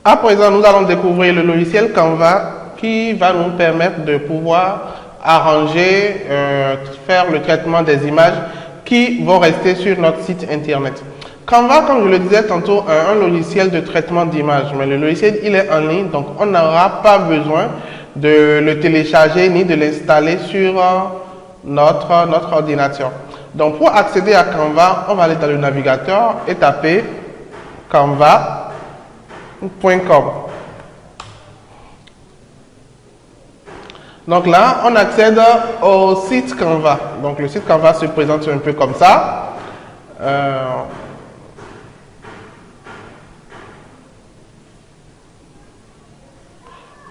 À présent, nous allons découvrir le logiciel Canva qui va nous permettre de pouvoir arranger, faire le traitement des images qui vont rester sur notre site internet. Canva, comme je le disais tantôt, est un logiciel de traitement d'images, mais le logiciel il est en ligne, donc on n'aura pas besoin de le télécharger ni de l'installer sur notre ordinateur. Donc pour accéder à Canva, on va aller dans le navigateur et taper canva.com. Donc là, on accède au site Canva. Donc le site Canva se présente un peu comme ça.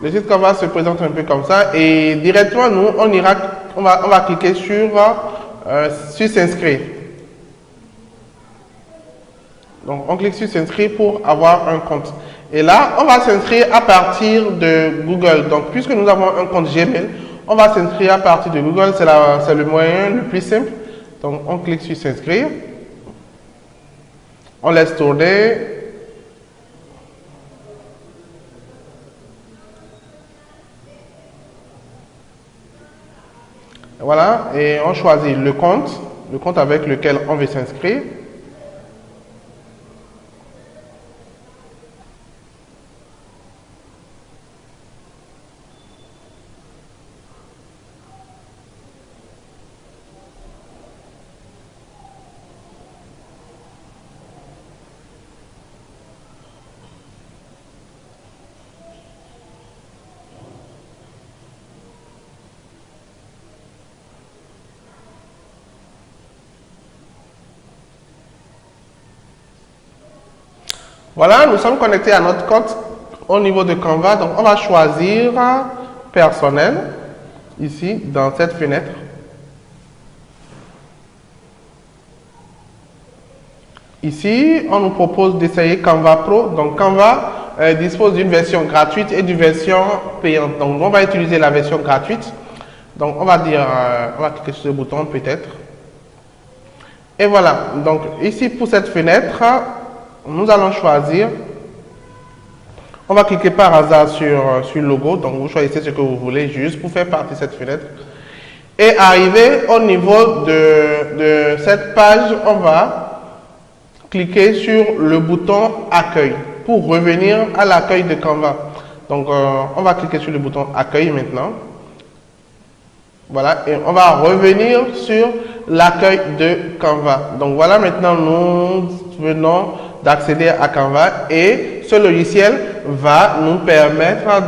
Le site Canva se présente un peu comme ça et directement nous, on va cliquer sur s'inscrire. Donc on clique sur s'inscrire pour avoir un compte. Et là, on va s'inscrire à partir de Google. Donc puisque nous avons un compte Gmail, on va s'inscrire à partir de Google. C'est le moyen le plus simple. Donc on clique sur s'inscrire. On laisse tourner. Voilà, et on choisit le compte avec lequel on veut s'inscrire. Voilà, nous sommes connectés à notre compte au niveau de Canva. Donc, on va choisir personnel, ici, dans cette fenêtre. Ici, on nous propose d'essayer Canva Pro. Donc, Canva dispose d'une version gratuite et d'une version payante. Donc, on va utiliser la version gratuite. Donc, on va cliquer sur ce bouton peut-être. Et voilà. Donc, ici, pour cette fenêtre, nous allons choisir, on va cliquer par hasard sur le logo, donc vous choisissez ce que vous voulez juste pour faire partie de cette fenêtre. Et arrivé au niveau de cette page, on va cliquer sur le bouton accueil pour revenir à l'accueil de Canva. Donc on va cliquer sur le bouton accueil maintenant. Voilà, et on va revenir sur l'accueil de Canva. Donc voilà, maintenant nous venons d'accéder à Canva et ce logiciel va nous permettre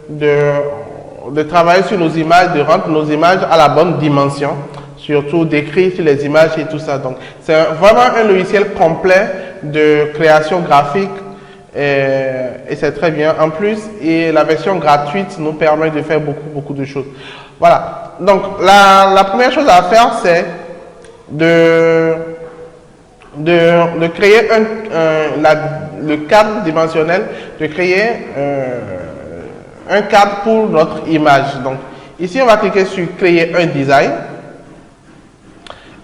de travailler sur nos images, de rendre nos images à la bonne dimension, surtout d'écrire sur les images et tout ça. Donc c'est vraiment un logiciel complet de création graphique et c'est très bien. En plus, et la version gratuite nous permet de faire beaucoup de choses. Voilà, donc la première chose à faire, c'est de créer le cadre dimensionnel, de créer un cadre pour notre image. Donc ici, on va cliquer sur créer un design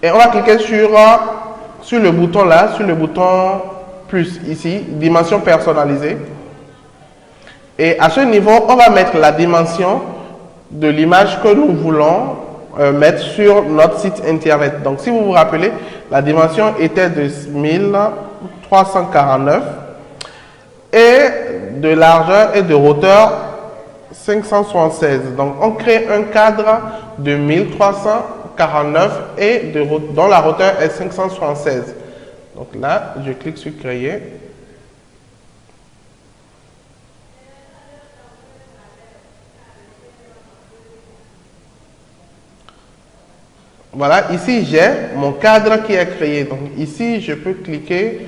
et on va cliquer sur le bouton là, sur le bouton plus ici, dimension personnalisée. Et à ce niveau, on va mettre la dimension de l'image que nous voulons mettre sur notre site internet. Donc si vous vous rappelez, la dimension était de 1349 et de largeur et de hauteur 576. Donc on crée un cadre de 1349 et dont la hauteur est 576. Donc là, je clique sur créer. Voilà, ici j'ai mon cadre qui est créé. Donc ici, je peux cliquer,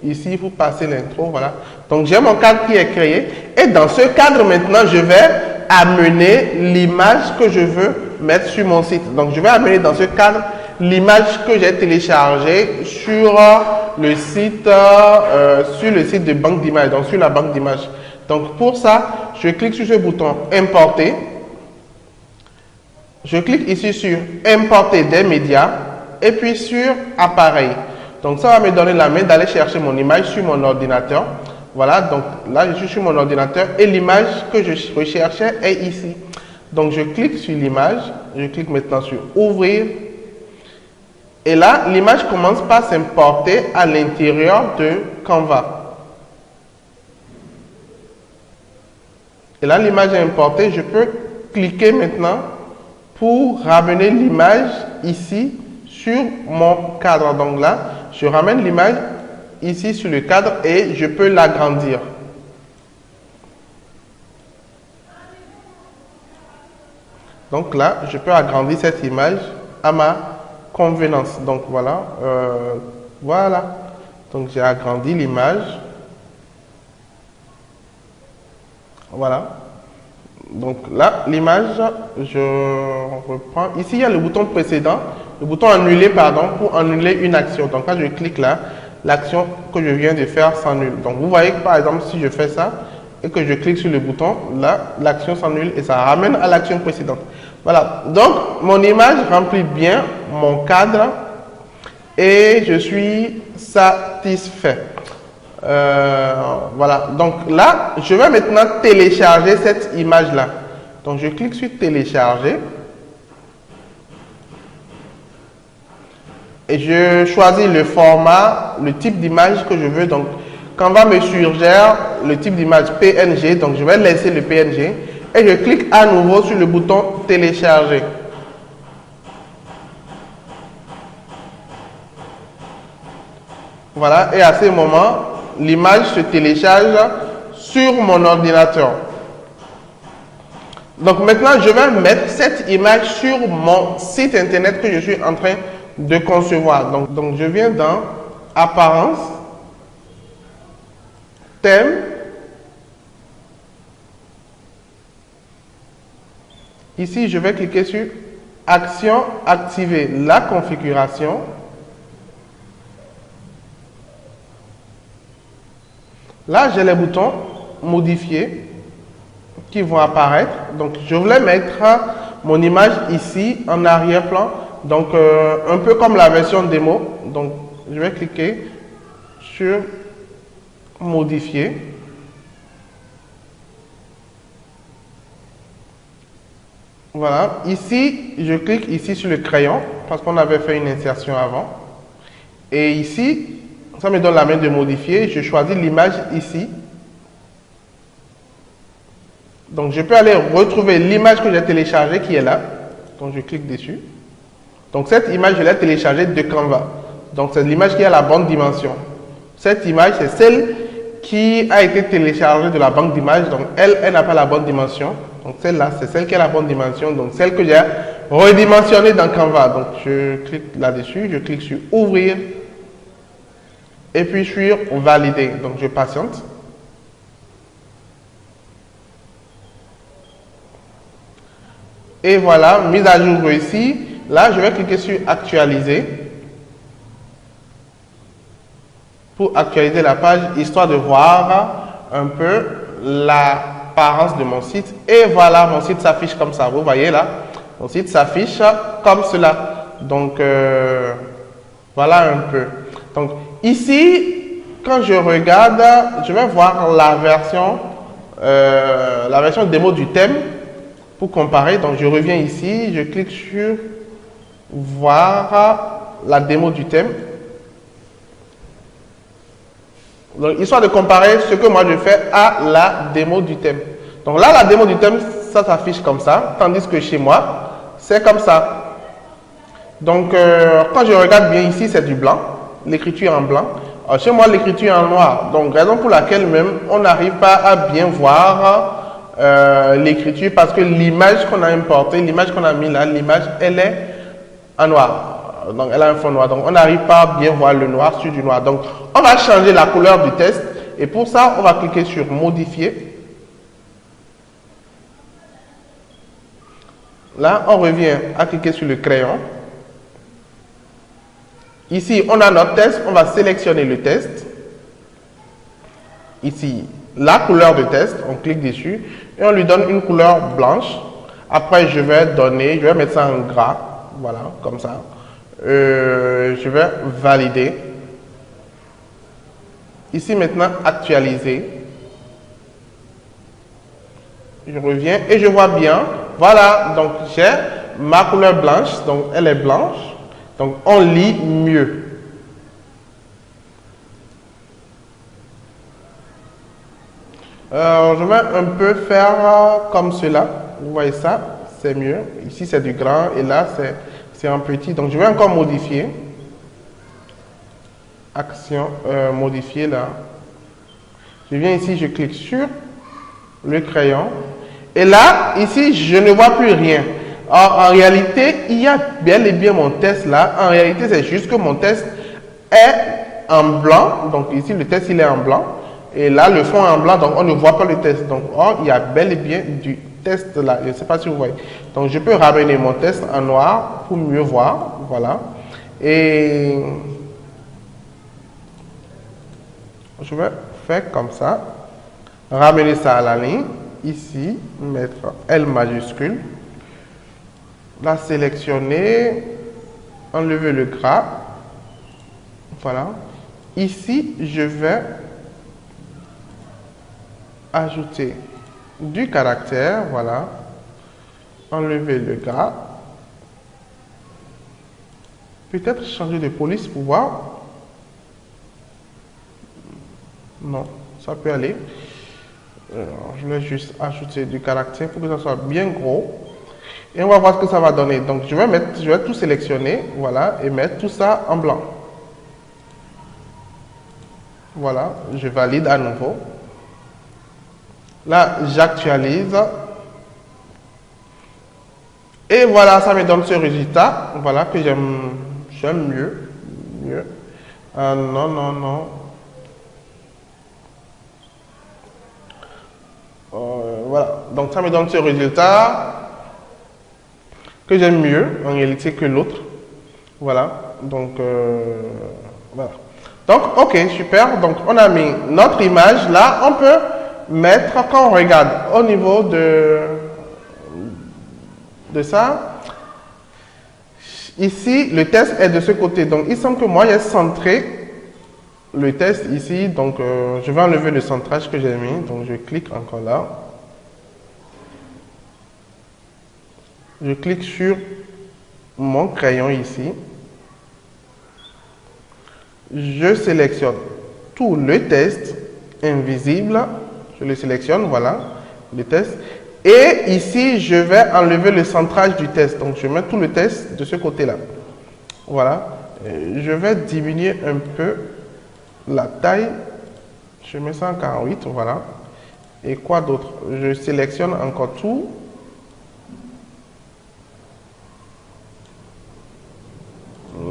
ici pour passer l'intro, voilà. Donc j'ai mon cadre qui est créé et dans ce cadre maintenant, je vais amener l'image que je veux mettre sur mon site. Donc je vais amener dans ce cadre l'image que j'ai téléchargée sur le site de banque d'images, donc sur la banque d'images. Donc pour ça, je clique sur ce bouton importer. Je clique ici sur importer des médias et puis sur appareil. Donc ça va me donner la main d'aller chercher mon image sur mon ordinateur. Voilà, donc là, je suis sur mon ordinateur et l'image que je recherchais est ici. Donc, je clique sur l'image, je clique maintenant sur Ouvrir. Et là, l'image commence par s'importer à l'intérieur de Canva. Et là, l'image est importée. Je peux cliquer maintenant pour ramener l'image ici sur mon cadre. Donc là, je ramène l'image ici sur le cadre et je peux l'agrandir. Donc là, je peux agrandir cette image à ma convenance. Donc voilà, voilà. Donc j'ai agrandi l'image. Voilà. Donc là, l'image, je reprends. Ici, il y a le bouton précédent, le bouton annuler, pardon, pour annuler une action. Donc quand je clique là, l'action que je viens de faire s'annule. Donc vous voyez que par exemple, si je fais ça et que je clique sur le bouton, là, l'action s'annule et ça ramène à l'action précédente. Voilà. Donc mon image remplit bien mon cadre et je suis satisfait. Voilà, donc là, je vais maintenant télécharger cette image-là. Donc, je clique sur télécharger. Et je choisis le format, le type d'image que je veux. Donc, Canva me suggère le type d'image PNG. Donc, je vais laisser le PNG. Et je clique à nouveau sur le bouton télécharger. Voilà, et à ce moment, l'image se télécharge sur mon ordinateur. Donc maintenant, je vais mettre cette image sur mon site internet que je suis en train de concevoir. Donc je viens dans Apparence, Thème, ici je vais cliquer sur Action, activer la configuration. Là, j'ai les boutons modifier qui vont apparaître. Donc, je voulais mettre mon image ici en arrière-plan. Donc, un peu comme la version démo. Donc, je vais cliquer sur modifier. Voilà. Ici, je clique ici sur le crayon parce qu'on avait fait une insertion avant. Et ici, ça me donne la main de modifier. Je choisis l'image ici. Donc, je peux aller retrouver l'image que j'ai téléchargée qui est là. Donc, je clique dessus. Donc, cette image, je l'ai téléchargée de Canva. Donc, c'est l'image qui a la bonne dimension. Cette image, c'est celle qui a été téléchargée de la banque d'images. Donc, elle n'a pas la bonne dimension. Donc, celle-là, c'est celle qui a la bonne dimension. Donc, celle que j'ai redimensionnée dans Canva. Donc, je clique là-dessus. Je clique sur Ouvrir. Et puis sur Valider. Donc, je patiente. Et voilà, mise à jour réussie. Là, je vais cliquer sur Actualiser. Pour actualiser la page, histoire de voir un peu l'apparence de mon site. Et voilà, mon site s'affiche comme ça. Vous voyez là, mon site s'affiche comme cela. Donc, voilà un peu. Donc, ici, quand je regarde, je vais voir la version démo du thème pour comparer. Donc, je reviens ici, je clique sur voir la démo du thème. Donc, histoire de comparer ce que moi je fais à la démo du thème. Donc là, la démo du thème, ça s'affiche comme ça, tandis que chez moi, c'est comme ça. Donc, quand je regarde bien ici, c'est du blanc. L'écriture en blanc. Alors, chez moi, l'écriture en noir. Donc, raison pour laquelle même, on n'arrive pas à bien voir l'écriture parce que l'image qu'on a importée, l'image qu'on a mis là, l'image, elle est en noir. Donc, elle a un fond noir. Donc, on n'arrive pas à bien voir le noir sur du noir. Donc, on va changer la couleur du test. Et pour ça, on va cliquer sur Modifier. Là, on revient à cliquer sur le crayon. Ici, on a notre test. On va sélectionner le test. Ici, la couleur de test. On clique dessus. Et on lui donne une couleur blanche. Après, je vais mettre ça en gras. Voilà, comme ça. Je vais valider. Ici maintenant, actualiser. Je reviens et je vois bien. Voilà, donc j'ai ma couleur blanche, donc elle est blanche. Donc on lit mieux. Je vais un peu faire comme cela. Vous voyez ça, c'est mieux. Ici c'est du grand et là c'est un petit. Donc je vais encore modifier. Action, modifier là. Je viens ici, je clique sur le crayon. Et là, ici, je ne vois plus rien. En réalité, il y a bel et bien mon test là. En réalité, c'est juste que mon test est en blanc. Donc ici, le test, il est en blanc. Et là, le fond est en blanc, donc on ne voit pas le test. Donc, il y a bel et bien du test là. Je ne sais pas si vous voyez. Donc, je peux ramener mon test en noir pour mieux voir. Voilà. Et je vais faire comme ça. Ramener ça à la ligne. Ici, mettre L majuscule. La sélectionner. Enlever le gras. Voilà. Ici, je vais ajouter du caractère. Voilà. Enlever le gras. Peut-être changer de police pour voir. Non, ça peut aller. Je vais juste ajouter du caractère pour que ça soit bien gros. Et on va voir ce que ça va donner. Donc, je vais tout sélectionner. Voilà. Et mettre tout ça en blanc. Voilà. Je valide à nouveau. Là, j'actualise. Et voilà, ça me donne ce résultat. Voilà que j'aime mieux. Non, non, non. Voilà. Donc, ça me donne ce résultat que j'aime mieux en réalité que l'autre. Voilà. Donc, voilà. Donc, ok, super. Donc, on a mis notre image. Là, on peut mettre, quand on regarde au niveau de ça, ici, le test est de ce côté. Donc, il semble que moi, j'ai centré le test ici. Donc, je vais enlever le centrage que j'ai mis. Donc, je clique encore là. Je clique sur mon crayon ici. Je sélectionne tout le test invisible. Je le sélectionne, voilà, le test. Et ici, je vais enlever le centrage du test. Donc, je mets tout le test de ce côté-là. Voilà. Je vais diminuer un peu la taille. Je mets ça en 48, voilà. Et quoi d'autre? Je sélectionne encore tout.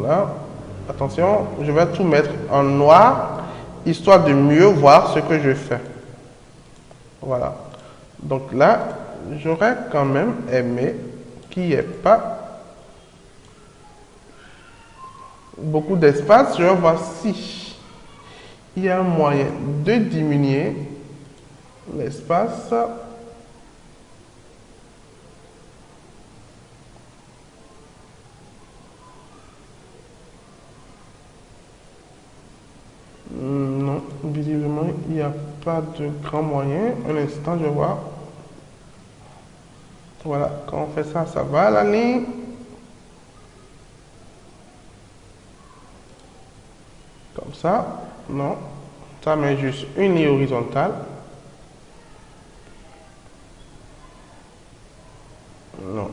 Là. Attention, je vais tout mettre en noir, histoire de mieux voir ce que je fais. Voilà. Donc là, j'aurais quand même aimé qu'il n'y ait pas beaucoup d'espace. Je vais voir si il y a un moyen de diminuer l'espace. Non, visiblement, il n'y a pas de grand moyen. Un instant, je vois. Voilà, quand on fait ça, ça va à la ligne. Comme ça, non. Ça met juste une ligne horizontale. Non.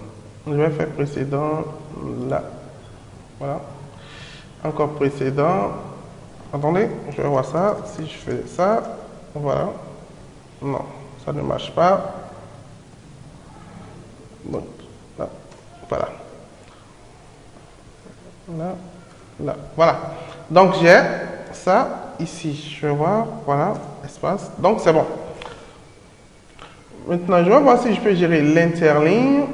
Je vais faire précédent là. Voilà. Encore précédent. Attendez, je vais voir ça. Si je fais ça, voilà. Non, ça ne marche pas. Donc, là, voilà. Là, voilà. Donc, j'ai ça ici. Je vais voir, voilà, espace. Donc, c'est bon. Maintenant, je vais voir si je peux gérer l'interligne.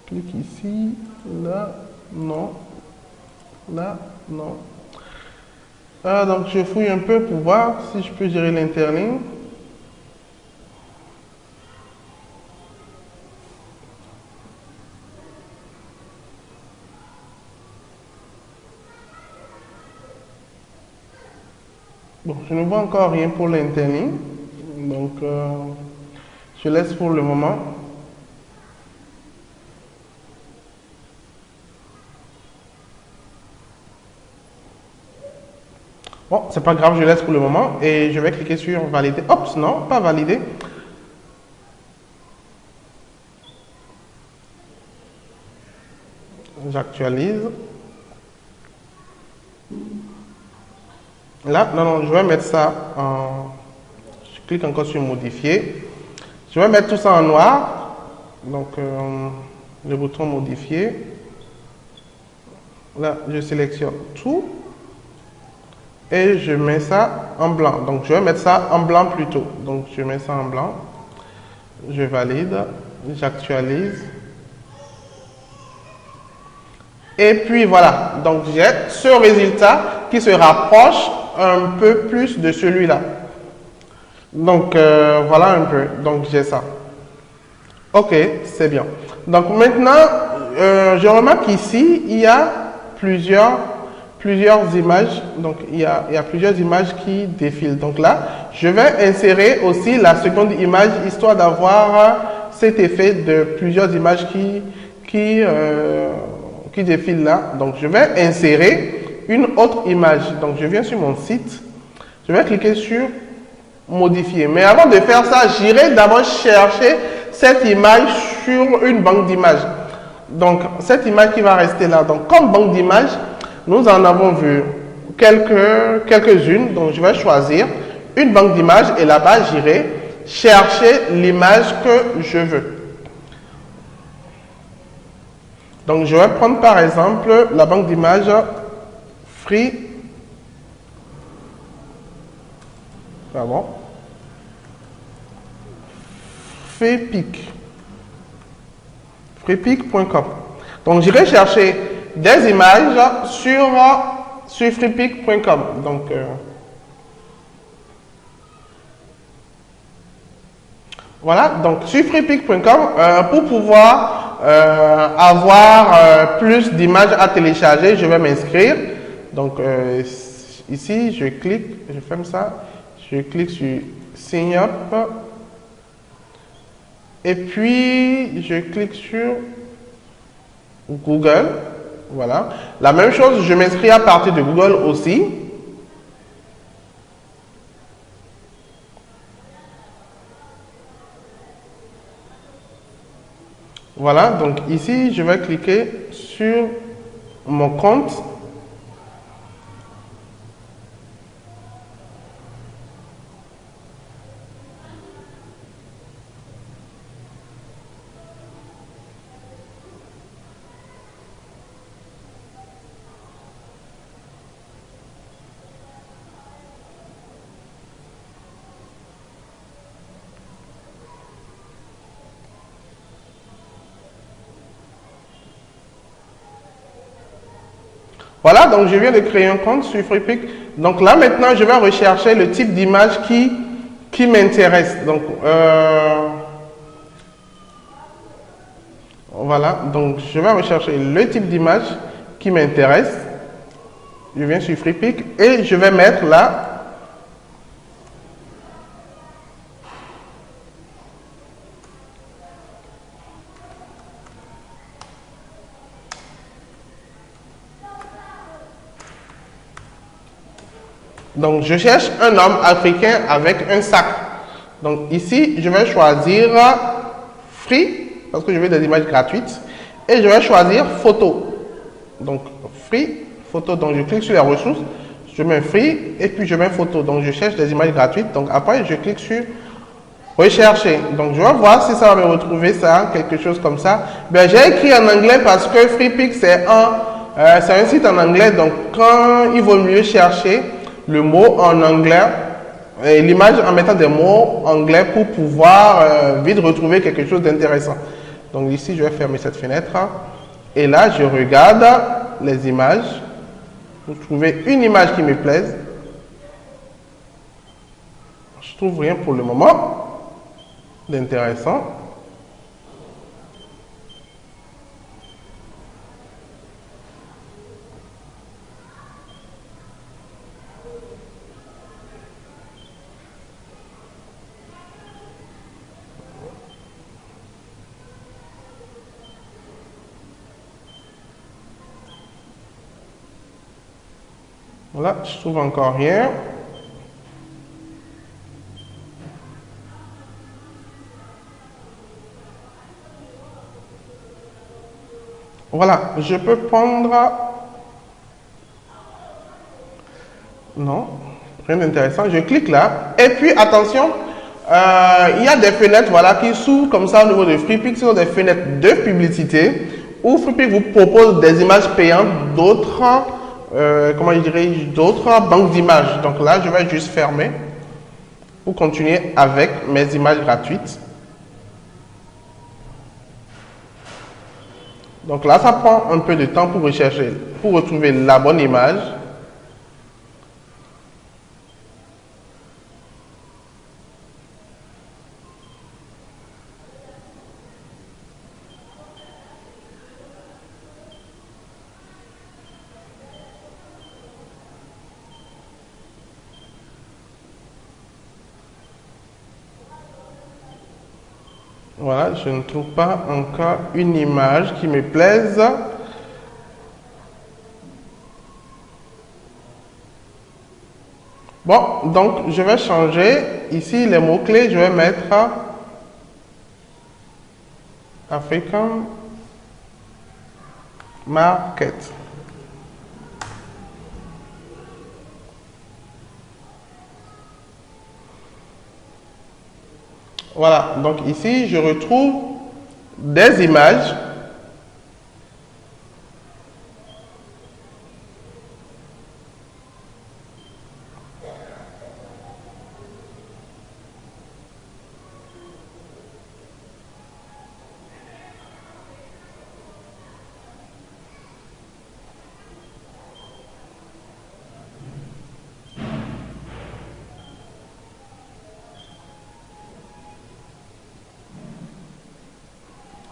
Clique ici, là, non, là, non. Donc, je fouille un peu pour voir si je peux gérer l'interligne. Bon, je ne vois encore rien pour l'internet, donc je laisse pour le moment. Bon, c'est pas grave, je laisse pour le moment et je vais cliquer sur valider. Hop, non, pas valider. J'actualise. Là, non, je vais mettre ça en... Je clique encore sur modifier. Je vais mettre tout ça en noir. Donc, le bouton modifier. Là, je sélectionne tout. Et je mets ça en blanc. Donc, je vais mettre ça en blanc plutôt. Donc, je mets ça en blanc. Je valide. J'actualise. Et puis voilà. Donc, j'ai ce résultat qui se rapproche un peu plus de celui-là. Donc, voilà un peu. Donc, j'ai ça. Ok, c'est bien. Donc, maintenant, je remarque ici, il y a plusieurs images. Donc, il y a plusieurs images qui défilent. Donc là, je vais insérer aussi la seconde image, histoire d'avoir cet effet de plusieurs images qui défilent là. Donc, je vais insérer une autre image. Donc, je viens sur mon site. Je vais cliquer sur modifier. Mais avant de faire ça, j'irai d'abord chercher cette image sur une banque d'images. Donc, cette image qui va rester là. Donc, comme banque d'images, nous en avons vu quelques-unes. Donc, je vais choisir une banque d'images et là-bas, j'irai chercher l'image que je veux. Donc, je vais prendre par exemple la banque d'images Free. Pardon. Freepik. Freepik.com. Donc, j'irai chercher des images sur freepik.com. Donc, voilà. Donc, sur freepik.com, pour pouvoir avoir plus d'images à télécharger, je vais m'inscrire. Donc, ici, je clique, je ferme ça. Je clique sur Sign Up. Et puis, je clique sur Google. Voilà. La même chose, je m'inscris à partir de Google aussi. Voilà. Donc, ici, je vais cliquer sur mon compte. Voilà, donc je viens de créer un compte sur Freepik. Donc là, maintenant, je vais rechercher le type d'image qui m'intéresse. Donc, voilà, donc je vais rechercher le type d'image qui m'intéresse. Je viens sur Freepik et je vais mettre là. Donc, je cherche un homme africain avec un sac. Donc, ici, je vais choisir Free, parce que je veux des images gratuites. Et je vais choisir Photo. Donc, Free, Photo. Donc, je clique sur les ressources. Je mets Free et puis je mets Photo. Donc, je cherche des images gratuites. Donc, après, je clique sur Rechercher. Donc, je vais voir si ça va me retrouver ça, quelque chose comme ça. Ben, j'ai écrit en anglais parce que Freepik, c'est un site en anglais. Donc, quand il vaut mieux chercher le mot en anglais et l'image en mettant des mots anglais pour pouvoir vite retrouver quelque chose d'intéressant. Donc ici, je vais fermer cette fenêtre. Et là, je regarde les images pour trouver une image qui me plaise. Je trouve rien pour le moment d'intéressant. Voilà, je trouve encore rien. Voilà, je peux prendre... Non, rien d'intéressant. Je clique là. Et puis, attention, il y a des fenêtres voilà, qui s'ouvrent comme ça au niveau de Freepik. Ce sont des fenêtres de publicité où Freepik vous propose des images payantes d'autres, comment je dirais, d'autres banques d'images. Donc là, je vais juste fermer pour continuer avec mes images gratuites. Donc là, ça prend un peu de temps pour rechercher, pour retrouver la bonne image. Voilà, je ne trouve pas encore une image qui me plaise. Bon, donc je vais changer. Ici, les mots-clés, je vais mettre African Market. Voilà, donc ici, je retrouve des images.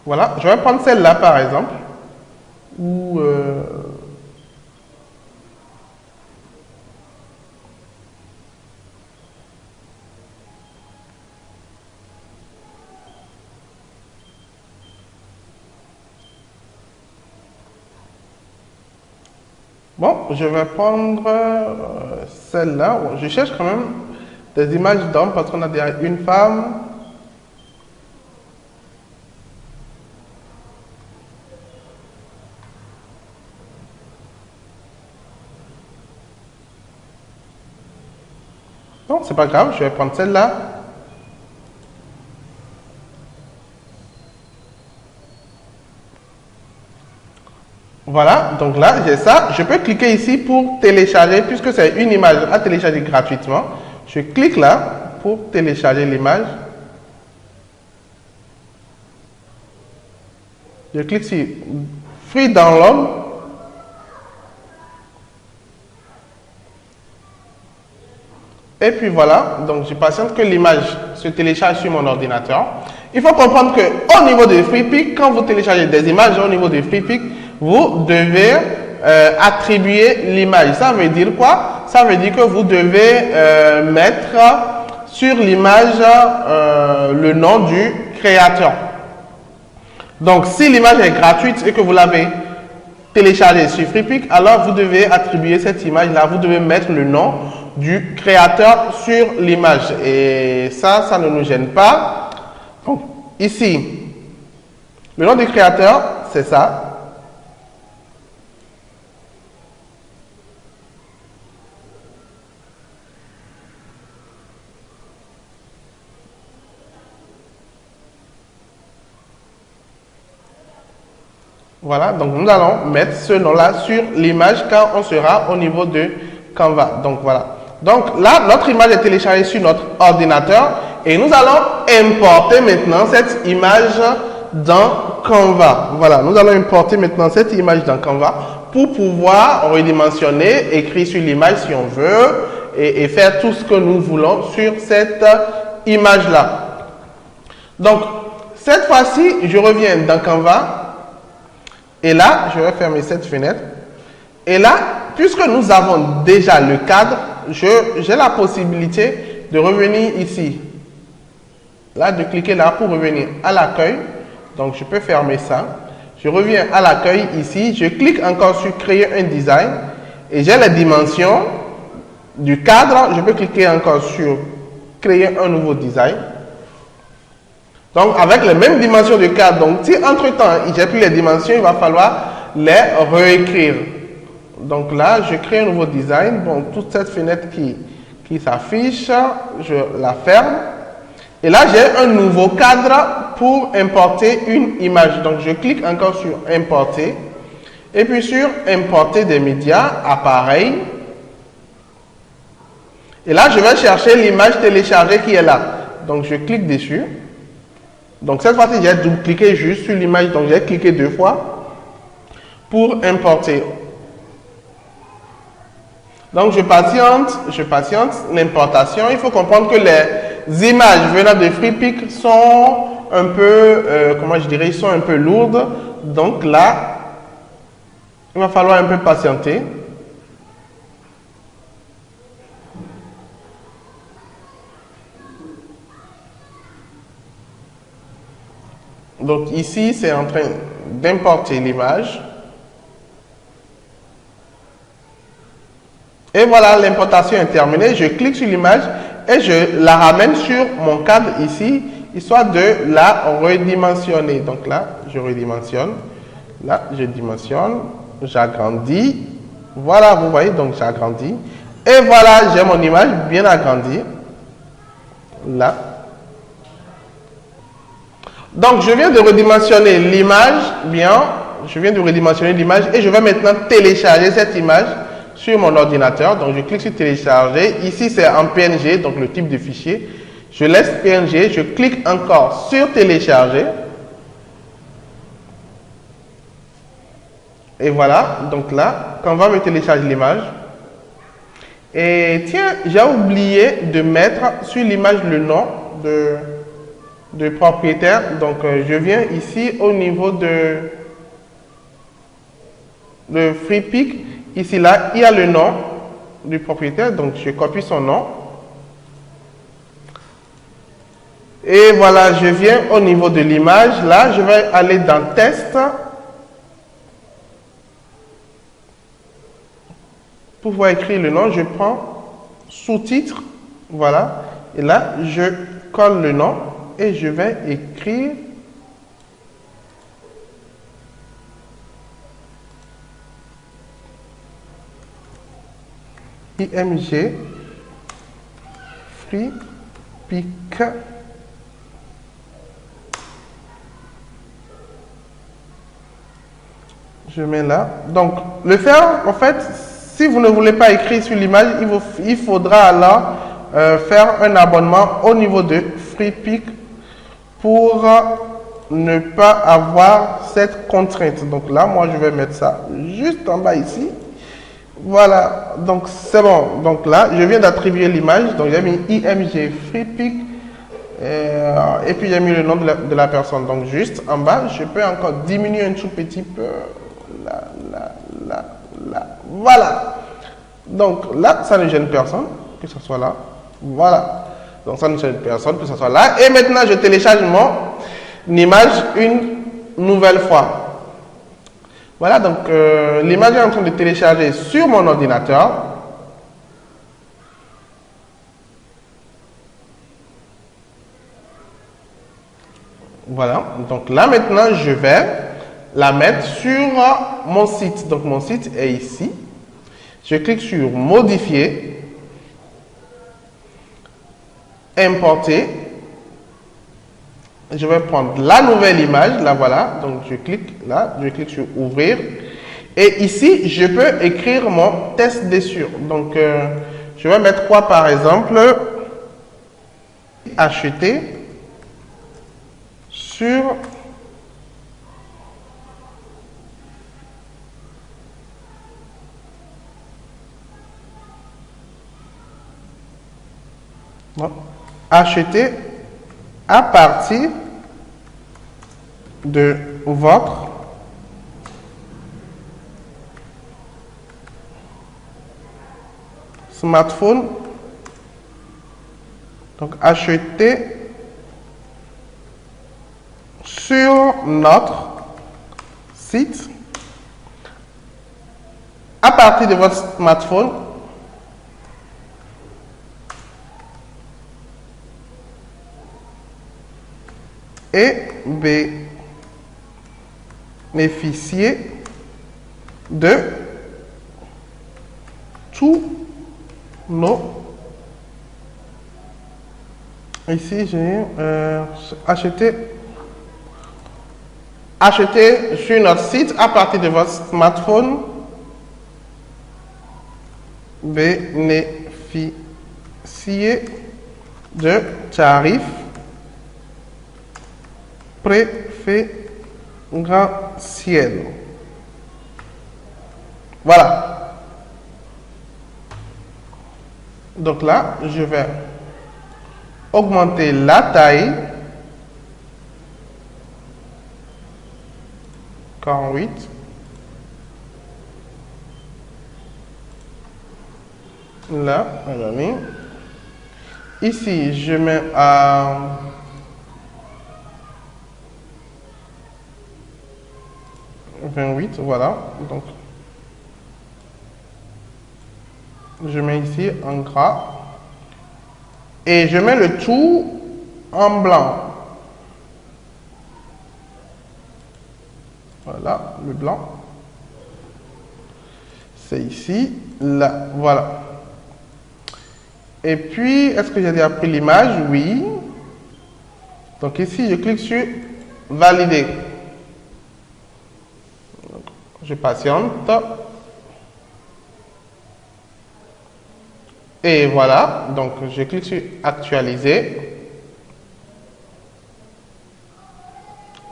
Voilà, je vais prendre celle-là par exemple. Ou bon, je vais prendre celle-là. Bon, je cherche quand même des images d'hommes parce qu'on a déjà une femme. Non, c'est pas grave, je vais prendre celle-là. Voilà, donc là, j'ai ça. Je peux cliquer ici pour télécharger, puisque c'est une image à télécharger gratuitement. Je clique là pour télécharger l'image. Je clique sur Free Download. Et puis voilà, donc je patiente que l'image se télécharge sur mon ordinateur. Il faut comprendre qu'au niveau de Freepik, quand vous téléchargez des images au niveau de Freepik, vous devez attribuer l'image. Ça veut dire quoi? Ça veut dire que vous devez mettre sur l'image le nom du créateur. Donc si l'image est gratuite et que vous l'avez téléchargée sur Freepik, alors vous devez attribuer cette image-là, vous devez mettre le nom du créateur sur l'image. Et ça ne nous gêne pas. Donc, ici, le nom du créateur, c'est ça. Voilà, donc nous allons mettre ce nom-là sur l'image quand on sera au niveau de Canva. Donc voilà. Donc là, notre image est téléchargée sur notre ordinateur et nous allons importer maintenant cette image dans Canva. Voilà, nous allons importer maintenant cette image dans Canva pour pouvoir redimensionner, écrire sur l'image si on veut et faire tout ce que nous voulons sur cette image-là. Donc, cette fois-ci, je reviens dans Canva et là, je vais fermer cette fenêtre. Et là, puisque nous avons déjà le cadre, j'ai la possibilité de revenir ici. Là, de cliquer là pour revenir à l'accueil. Donc, je peux fermer ça. Je reviens à l'accueil ici. Je clique encore sur créer un design. Et j'ai les dimensions. du cadre, je peux cliquer encore sur créer un nouveau design. Donc, avec les mêmes dimensions de cadre. Donc, si entre-temps, j'ai plus les dimensions, il va falloir les réécrire. Donc là, je crée un nouveau design. Bon, toute cette fenêtre qui s'affiche, je la ferme. Et là, j'ai un nouveau cadre pour importer une image. Donc, je clique encore sur importer. Et puis sur importer des médias, appareil. Et là, je vais chercher l'image téléchargée qui est là. Donc, je clique dessus. Donc, cette fois-ci, j'ai double-cliqué juste sur l'image. Donc, j'ai cliqué 2 fois pour importer. Donc, je patiente l'importation. Il faut comprendre que les images venant de FreePic sont un peu, comment je dirais, ils sont un peu lourdes. Donc là, il va falloir un peu patienter. Donc ici, c'est en train d'importer l'image. Et voilà, l'importation est terminée. Je clique sur l'image et je la ramène sur mon cadre ici, histoire de la redimensionner. Donc là, je redimensionne. Là, je dimensionne. J'agrandis. Voilà, vous voyez, donc j'agrandis. Et voilà, j'ai mon image bien agrandie. Là. Donc, je viens de redimensionner l'image, bien. Je viens de redimensionner l'image et je vais maintenant télécharger cette image sur mon ordinateur. Donc, je clique sur télécharger. Ici, c'est en PNG, donc le type de fichier. Je laisse PNG, je clique encore sur télécharger. Et voilà, donc là, Canva me télécharge l'image. Et tiens, j'ai oublié de mettre sur l'image le nom de propriétaire. Donc, je viens ici au niveau de FreePic. Ici, là, il y a le nom du propriétaire. Donc, je copie son nom. Et voilà, je viens au niveau de l'image. Là, je vais aller dans Test. Pour pouvoir écrire le nom, je prends sous-titre. Voilà. Et là, je colle le nom et je vais écrire IMG FreePic. Je mets là. Donc, le faire, en fait, si vous ne voulez pas écrire sur l'image, il faudra alors faire un abonnement au niveau de FreePic pour ne pas avoir cette contrainte. Donc là, moi, je vais mettre ça juste en bas ici. Voilà, donc c'est bon. Donc là, je viens d'attribuer l'image. Donc j'ai mis IMG FreePic et puis j'ai mis le nom de la personne. Donc juste en bas, je peux encore diminuer un tout petit peu. Là. Voilà. Donc là, ça ne gêne personne que ce soit là. Voilà. Donc ça ne gêne personne que ce soit là. Et maintenant, je télécharge mon image une nouvelle fois. Voilà, donc l'image est en train de télécharger sur mon ordinateur. Voilà, donc là maintenant, je vais la mettre sur mon site. Donc mon site est ici. Je clique sur modifier, importer. Je vais prendre la nouvelle image, là voilà, donc je clique là, je clique sur ouvrir. Et ici, je peux écrire mon test dessus. Donc, je vais mettre quoi par exemple? Acheter sur acheter à partir de votre smartphone. Donc, acheter sur notre site à partir de votre smartphone et bénéficier de tous nos... Ici, j'ai acheté sur notre site à partir de votre smartphone. Bénéficier de tarifs préférentiels. Voilà. Donc là, je vais augmenter la taille. 48. Là, ici, je mets à 28, voilà. Donc, je mets ici en gras et je mets le tout en blanc. Voilà, le blanc. C'est ici, là, voilà. Et puis, est-ce que j'ai déjà pris l'image? Oui. Donc ici, je clique sur valider. Donc, je patiente. Et voilà, donc je clique sur actualiser.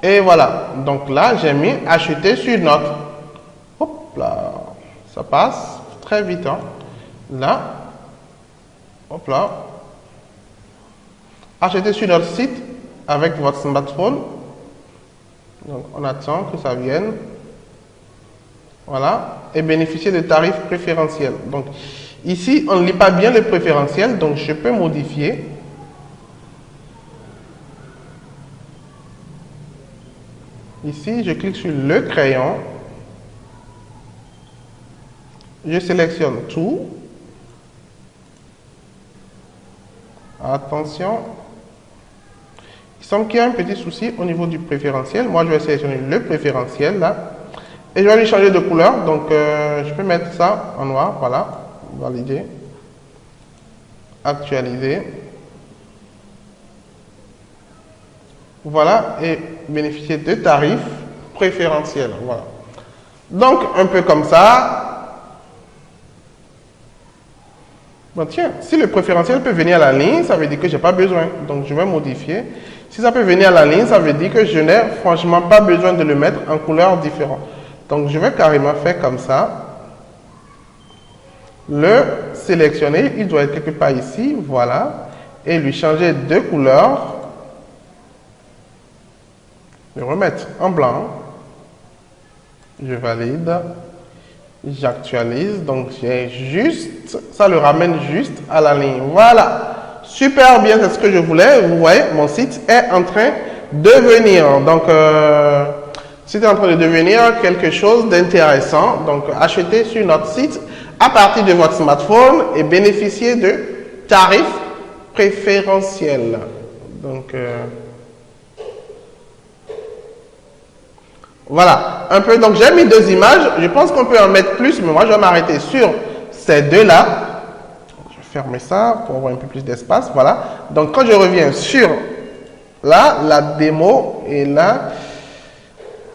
Et voilà, donc là, j'ai mis acheter sur note. Hop là, ça passe très vite. Hein. Là, hop là. Acheter sur notre site avec votre smartphone. Donc, on attend que ça vienne. Voilà. Et bénéficier de tarifs préférentiels. Donc, ici, on ne lit pas bien le préférentiel, donc je peux modifier. Ici, je clique sur le crayon. Je sélectionne tout. Attention. Il semble qu'il y a un petit souci au niveau du préférentiel. Moi, je vais sélectionner le préférentiel là. Et je vais lui changer de couleur. Donc, je peux mettre ça en noir. Voilà. Valider. Actualiser. Voilà. Et bénéficier de tarifs préférentiels. Voilà. Donc, un peu comme ça. Bon, tiens, si le préférentiel peut venir à la ligne, ça veut dire que je n'ai pas besoin. Donc, je vais modifier. Si ça peut venir à la ligne, ça veut dire que je n'ai franchement pas besoin de le mettre en couleur différente. Donc, je vais carrément faire comme ça. Le sélectionner, il doit être quelque part ici, voilà. Et lui changer de couleur. Le remettre en blanc. Je valide. J'actualise, donc j'ai juste, ça le ramène juste à la ligne. Voilà, super bien, c'est ce que je voulais. Vous voyez, mon site est en train de venir. Donc, c'est en train de devenir quelque chose d'intéressant. Donc, achetez sur notre site à partir de votre smartphone et bénéficiez de tarifs préférentiels. Donc, voilà, un peu. Donc, j'ai mis deux images. Je pense qu'on peut en mettre plus, mais moi, je vais m'arrêter sur ces deux-là. Je vais fermer ça pour avoir un peu plus d'espace. Voilà. Donc, quand je reviens sur là, la démo est là.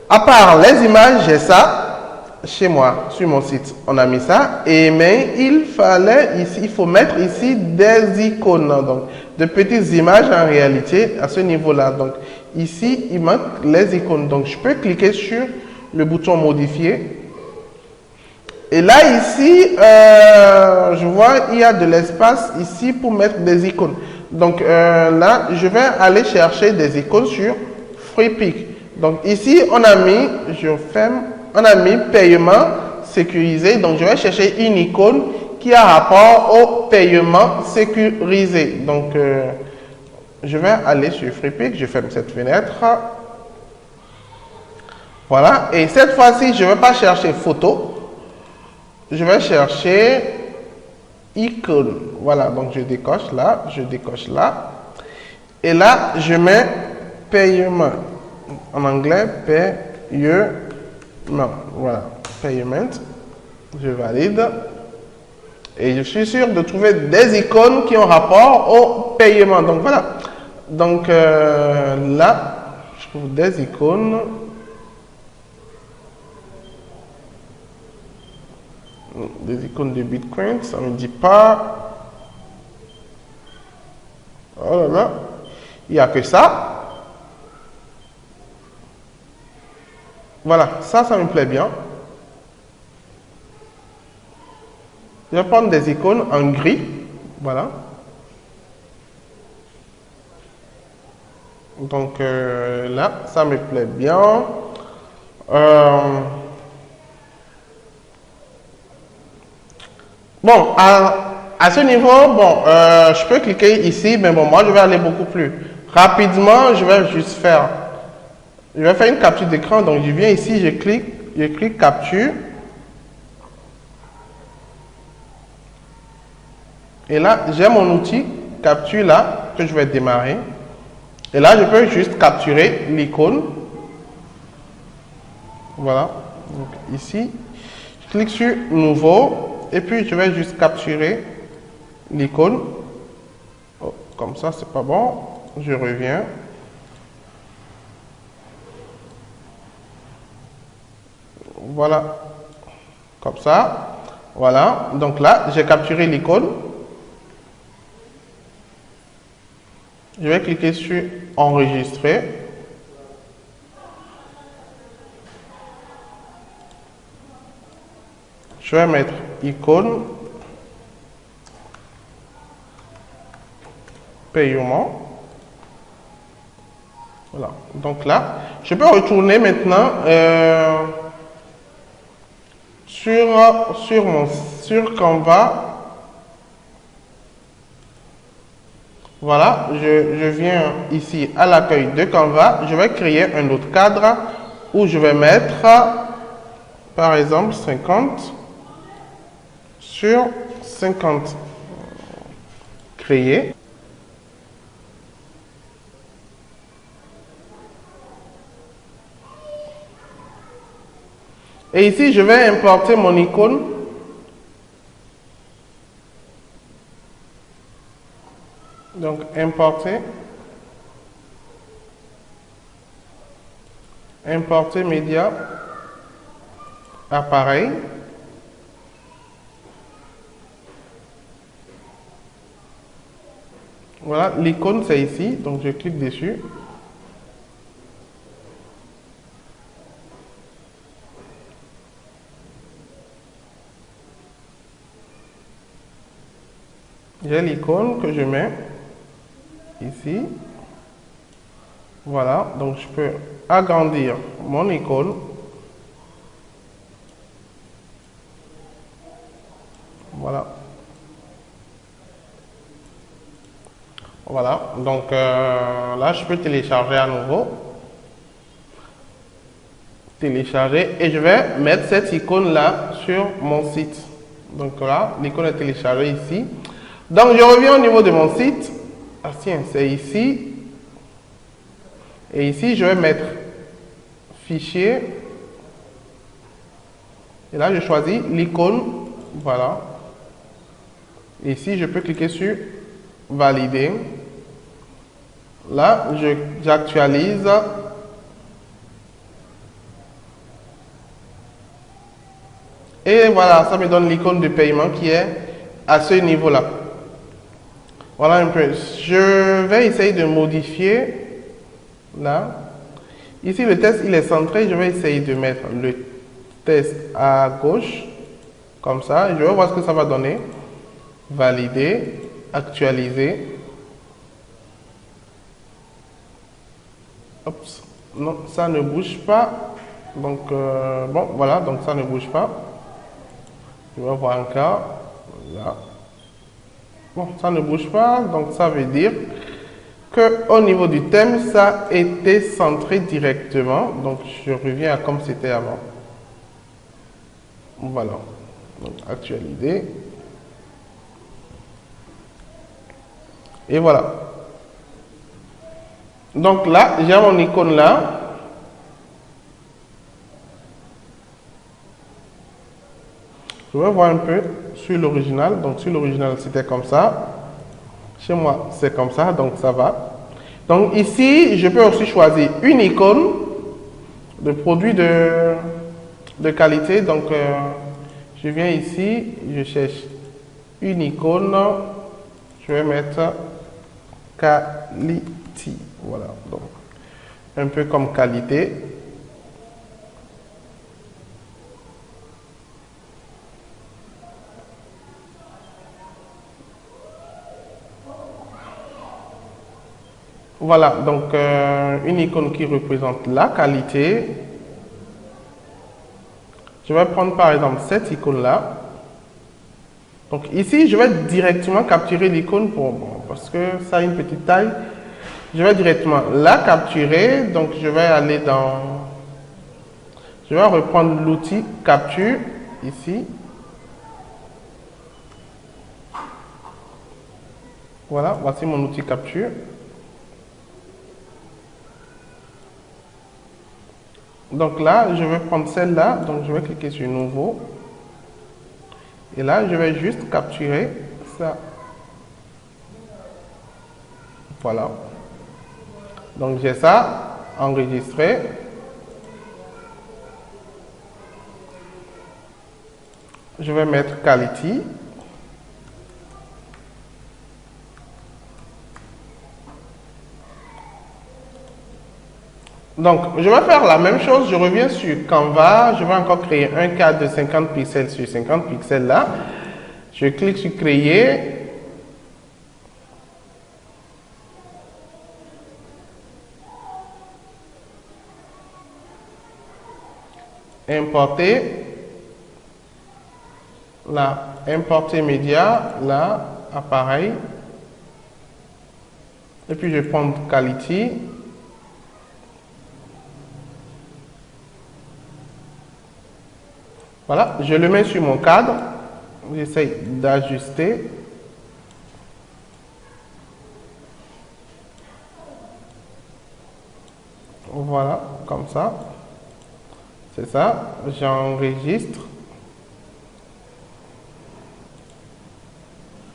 À part les images, j'ai ça chez moi, sur mon site. On a mis ça. Et mais il fallait ici, il faut mettre ici des icônes. Donc, de petites images en réalité à ce niveau-là. Donc, ici, il manque les icônes. Donc, je peux cliquer sur le bouton modifier. Et là, ici, je vois, il y a de l'espace ici pour mettre des icônes. Donc, là, je vais aller chercher des icônes sur FreePic. Donc, ici, on a mis, je ferme, on a mis paiement sécurisé. Donc, je vais chercher une icône qui a rapport au paiement sécurisé. Donc, je vais aller sur FreePic, je ferme cette fenêtre. Voilà, et cette fois-ci, je ne vais pas chercher photo. Je vais chercher icône. Voilà, donc je décoche là, je décoche là. Et là, je mets paiement. En anglais, paiement. Voilà, payment. Je valide. Et je suis sûr de trouver des icônes qui ont rapport au paiement. Donc voilà. Donc là, je trouve des icônes. Des icônes de Bitcoin, ça ne me dit pas. Oh là là, il n'y a que ça. Voilà, ça me plaît bien. Je vais prendre des icônes en gris. Voilà. Donc là, ça me plaît bien. Bon, à ce niveau, bon, je peux cliquer ici, mais bon, moi, je vais aller beaucoup plus rapidement. Je vais juste faire, une capture d'écran. Donc, je viens ici, je clique capture. Et là, j'ai mon outil capture là, que je vais démarrer. Et là, je peux juste capturer l'icône. Voilà. Donc, ici, je clique sur nouveau. Et puis, je vais juste capturer l'icône. Oh, comme ça, c'est pas bon. Je reviens. Voilà. Comme ça. Voilà. Donc là, j'ai capturé l'icône. Je vais cliquer sur enregistrer. Je vais mettre icône, paiement. Voilà. Donc là, je peux retourner maintenant sur Canva. Voilà, je viens ici à l'accueil de Canva. Je vais créer un autre cadre où je vais mettre, par exemple, 50 sur 50. Créer. Et ici, je vais importer mon icône. Donc, importer. Importer média. Appareil. Voilà, l'icône c'est ici. Donc, je clique dessus. J'ai l'icône que je mets ici. Voilà, donc je peux agrandir mon icône. Voilà. Voilà, donc là je peux télécharger à nouveau. Télécharger et je vais mettre cette icône là sur mon site. Donc là, l'icône est téléchargée ici. Donc je reviens au niveau de mon site. Ah tiens, c'est ici. Et ici, je vais mettre fichier. Et là, je choisis l'icône. Voilà. Ici, je peux cliquer sur valider. Là, j'actualise. Et voilà, ça me donne l'icône de paiement qui est à ce niveau-là. Voilà un peu. Je vais essayer de modifier. Là. Ici, le test, il est centré. Je vais essayer de mettre le test à gauche. Comme ça. Je vais voir ce que ça va donner. Valider. Actualiser. Oups. Non, ça ne bouge pas. Donc, bon, voilà. Donc, ça ne bouge pas. Je vais voir encore. Là. Bon, ça ne bouge pas. Donc, ça veut dire qu'au niveau du thème, ça a été centré directement. Donc, je reviens à comme c'était avant. Voilà. Donc, actualiser. Et voilà. Donc là, j'ai mon icône là. Je vais voir un peu sur l'original. Donc sur l'original, c'était comme ça. Chez moi, c'est comme ça, donc ça va. Donc ici, je peux aussi choisir une icône de produit de qualité. Donc je viens ici, je cherche une icône. Je vais mettre quality. Voilà, donc un peu comme qualité. Voilà, donc une icône qui représente la qualité. Je vais prendre par exemple cette icône-là. Donc ici, je vais directement capturer l'icône parce que ça a une petite taille. Je vais directement la capturer. Donc je vais aller dans... Je vais reprendre l'outil capture ici. Voilà, voici mon outil capture. Donc là, je vais prendre celle-là, donc je vais cliquer sur Nouveau. Et là, je vais juste capturer ça. Voilà. Donc j'ai ça enregistré. Je vais mettre Quality. Donc, je vais faire la même chose. Je reviens sur Canva. Je vais encore créer un cadre de 50 pixels sur 50 pixels là. Je clique sur Créer. Importer. Là, importer média. Là, appareil. Et puis, je vais prendre Quality. Voilà, je le mets sur mon cadre. J'essaie d'ajuster. Voilà, comme ça. C'est ça. J'enregistre.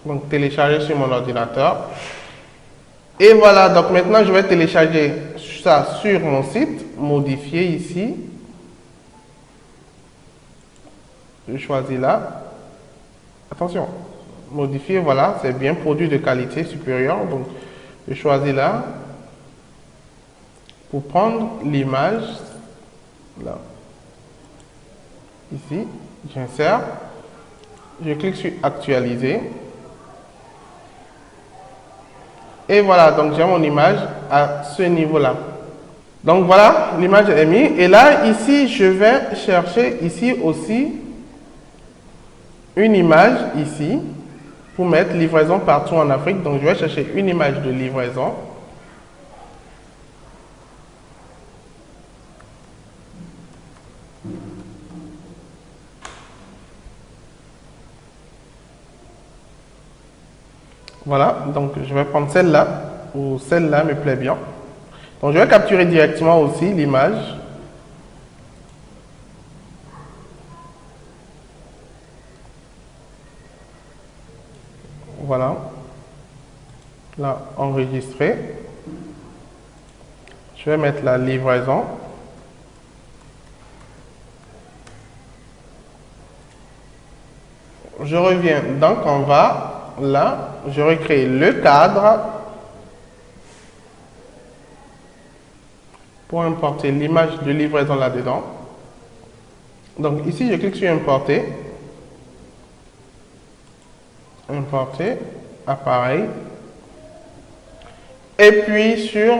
Donc, télécharger sur mon ordinateur. Et voilà, donc maintenant, je vais télécharger ça sur mon site. Modifier ici. Je choisis là. Attention, modifier, voilà, c'est bien, produit de qualité supérieure. Donc, je choisis là. Pour prendre l'image, là. Ici, j'insère. Je clique sur actualiser. Et voilà, donc j'ai mon image à ce niveau-là. Donc voilà, l'image est mise. Et là, ici, je vais chercher ici aussi une image ici pour mettre livraison partout en Afrique. Donc je vais chercher une image de livraison. Voilà, donc je vais prendre celle-là, ou celle-là me plaît bien. Donc je vais capturer directement aussi l'image. Voilà. Là, enregistrer. Je vais mettre la livraison. Je reviens dans Canva. Là, je recrée le cadre pour importer l'image de livraison là-dedans. Donc ici, je clique sur Importer. Importer, appareil. Et puis sur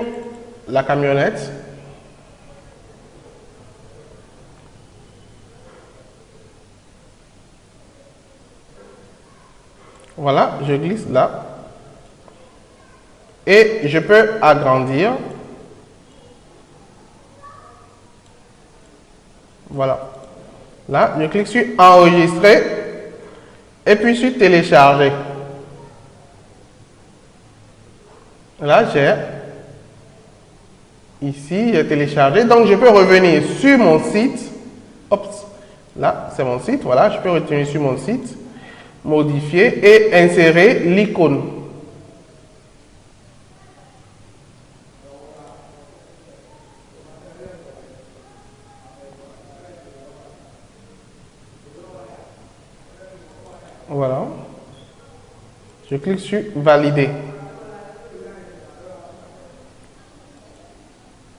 la camionnette. Voilà, je glisse là. Et je peux agrandir. Voilà. Là, je clique sur Enregistrer. Et puis sur Télécharger. Là, j'ai Ici, j'ai téléchargé. Donc, je peux revenir sur mon site. Hop, là, c'est mon site. Voilà, je peux retourner sur mon site, modifier et insérer l'icône. Voilà. Je clique sur valider.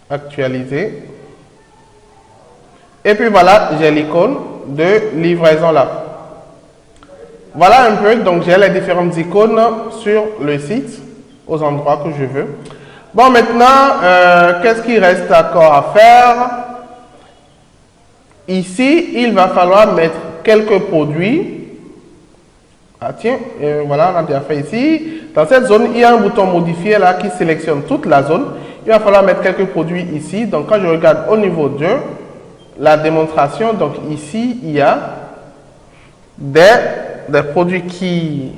Actualiser. Et puis voilà, j'ai l'icône de livraison là. Voilà un peu, donc j'ai les différentes icônes sur le site, aux endroits que je veux. Bon, maintenant, qu'est-ce qu'il reste encore à faire? Ici, il va falloir mettre quelques produits. Ah tiens, voilà, on a déjà fait ici. Dans cette zone, il y a un bouton modifier là qui sélectionne toute la zone. Il va falloir mettre quelques produits ici. Donc quand je regarde au niveau de la démonstration, donc ici, il y a des produits qui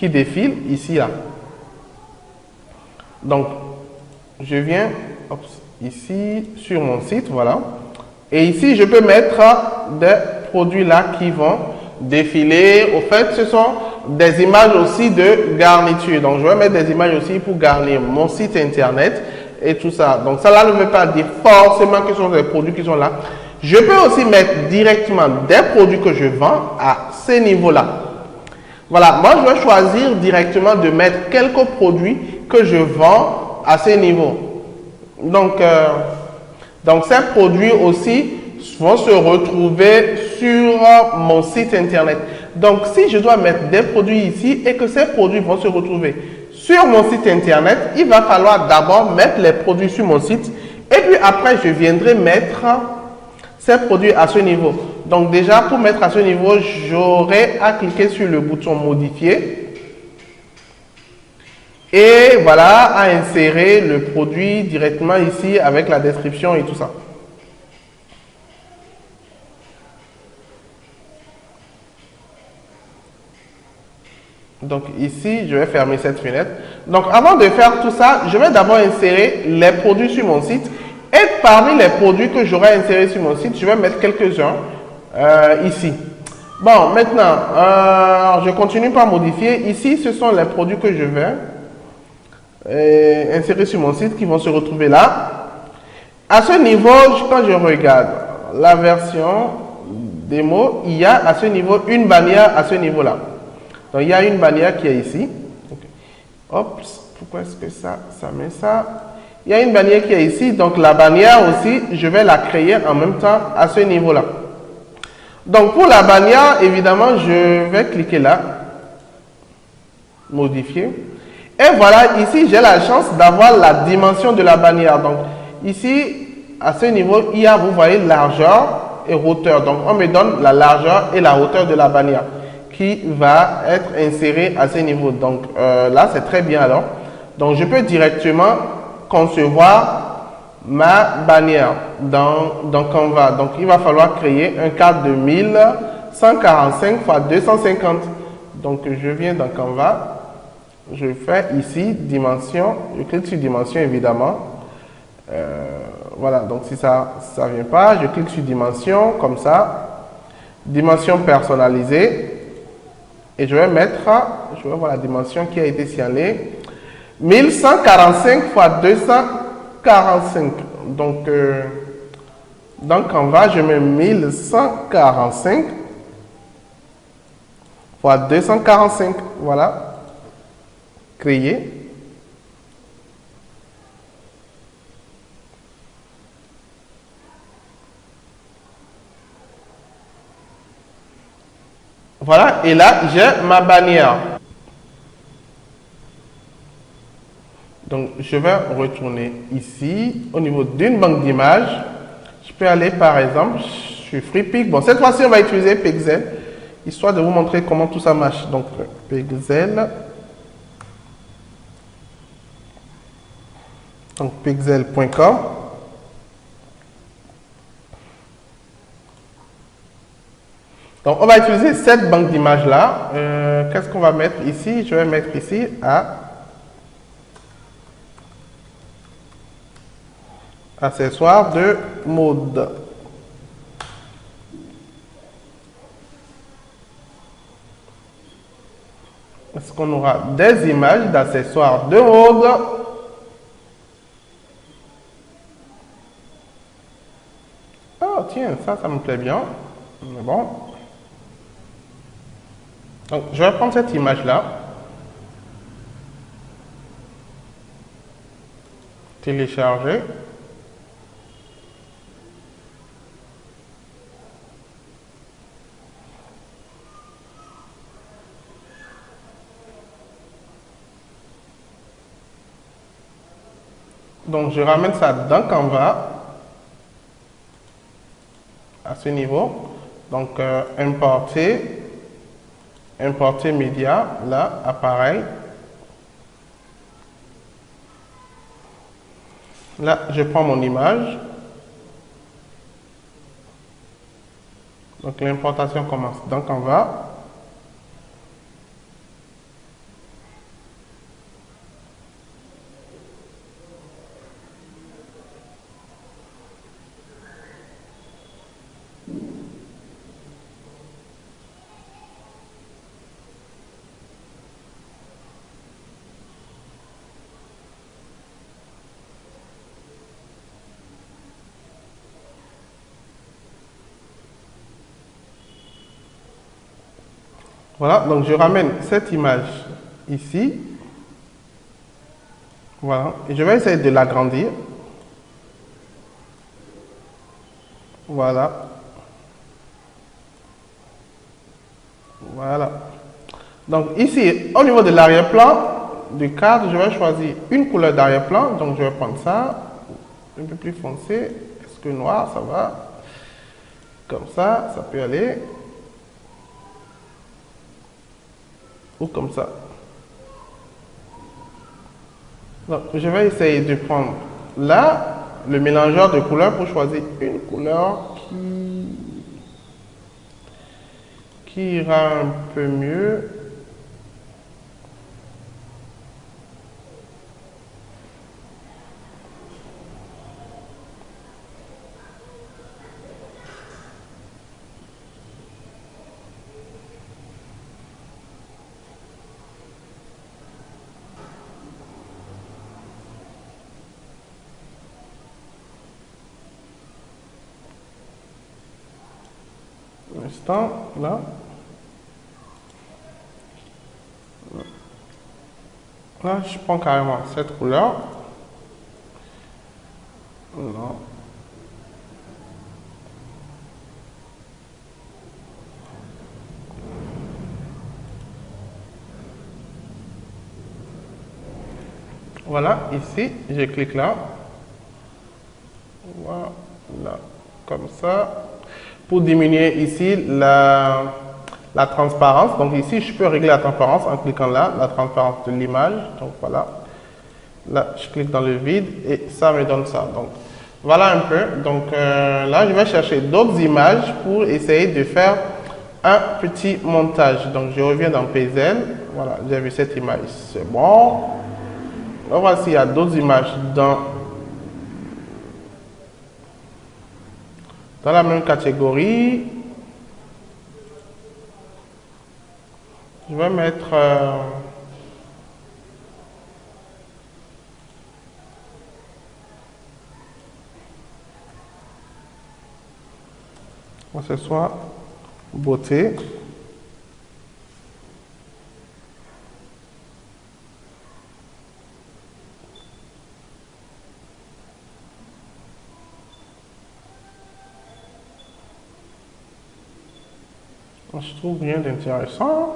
défilent ici là. Donc, je viens ici sur mon site, voilà. Et ici, je peux mettre des produits là qui vont défiler. Au fait, ce sont des images aussi de garniture. Donc, je vais mettre des images aussi pour garnir mon site internet et tout ça. Donc, ça là ne veut pas dire forcément que ce sont des produits qui sont là. Je peux aussi mettre directement des produits que je vends à ce niveau-là. Voilà, moi je vais choisir directement de mettre quelques produits que je vends à ce niveau. Donc ces produits aussi vont se retrouver sur mon site internet. Donc, si je dois mettre des produits ici et que ces produits vont se retrouver sur mon site internet, il va falloir d'abord mettre les produits sur mon site et puis après, je viendrai mettre ces produits à ce niveau. Donc, déjà, pour mettre à ce niveau, j'aurai à cliquer sur le bouton modifier et voilà, à insérer le produit directement ici avec la description et tout ça. Donc ici, je vais fermer cette fenêtre. Donc avant de faire tout ça, je vais d'abord insérer les produits sur mon site. Et parmi les produits que j'aurai insérés sur mon site, je vais mettre quelques-uns ici. Bon, maintenant, je continue par modifier. Ici, ce sont les produits que je vais insérer sur mon site qui vont se retrouver là. À ce niveau, quand je regarde la version démo, il y a à ce niveau une bannière à ce niveau-là. Donc, il y a une bannière qui est ici. Okay. Hop, pourquoi est-ce que ça met ça? Il y a une bannière qui est ici. Donc, la bannière aussi, je vais la créer en même temps à ce niveau-là. Donc, pour la bannière, évidemment, je vais cliquer là. Modifier. Et voilà, ici, j'ai la chance d'avoir la dimension de la bannière. Donc, ici, à ce niveau, il y a, vous voyez, largeur et hauteur. Donc, on me donne la largeur et la hauteur de la bannière qui va être inséré à ce niveau. Donc là, c'est très bien alors. Donc je peux directement concevoir ma bannière dans Canva. Donc il va falloir créer un cadre de 1145 x 250. Donc je viens dans Canva, je fais ici dimension, je clique sur dimension évidemment. Voilà, donc si ça ne vient pas, je clique sur dimension comme ça, dimension personnalisée. Et je vais mettre, je vais voir la dimension qui a été signalée, 1145 x 245. Donc, dans Canva, je mets 1145 x 245. Voilà. Créer. Voilà, et là, j'ai ma bannière. Donc, je vais retourner ici, au niveau d'une banque d'images. Je peux aller, par exemple, sur FreePic. Bon, cette fois-ci, on va utiliser Pexel, histoire de vous montrer comment tout ça marche. Donc, Pexel. Donc, pexel.com. Donc, on va utiliser cette banque d'images-là. Qu'est-ce qu'on va mettre ici? Je vais mettre ici Accessoires de mode. Est-ce qu'on aura des images d'accessoires de mode? Oh tiens, ça me plaît bien. Mais bon. Donc, je vais prendre cette image-là. Télécharger. Donc, je ramène ça dans Canva, à ce niveau. Donc, importer média, là, appareil. Là, je prends mon image. Donc, l'importation commence dans Canva. Voilà, donc je ramène cette image ici. Voilà, et je vais essayer de l'agrandir. Voilà. Voilà. Donc ici, au niveau de l'arrière-plan, du cadre, je vais choisir une couleur d'arrière-plan. Donc je vais prendre ça, un peu plus foncé. Est-ce que noir, ça va? Comme ça peut aller. Ou comme ça. Donc, je vais essayer de prendre là le mélangeur de couleurs pour choisir une couleur qui ira un peu mieux. Instant, là. Là, je prends carrément cette couleur. Non. Voilà, ici, je clique là. Voilà, comme ça. Pour diminuer ici la transparence. Donc ici, je peux régler la transparence en cliquant là, la transparence de l'image. Donc voilà. Là, je clique dans le vide et ça me donne ça. Donc voilà un peu. Donc là, je vais chercher d'autres images pour essayer de faire un petit montage. Donc je reviens dans PZL. Voilà, j'ai vu cette image. C'est bon. On va voir s'il y a d'autres images dans la même catégorie. Je vais mettre ce soit beauté. Je trouve rien d'intéressant.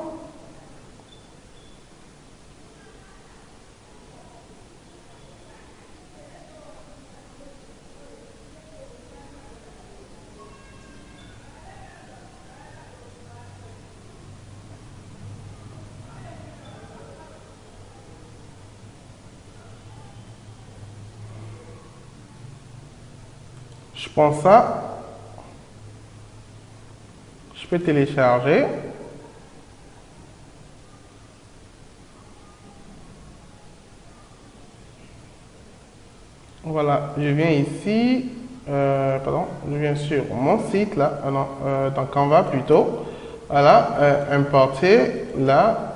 Je prends ça. Je peux télécharger. Voilà, je viens ici, pardon, je viens sur mon site là, non, dans Canva plutôt. Voilà, importer là.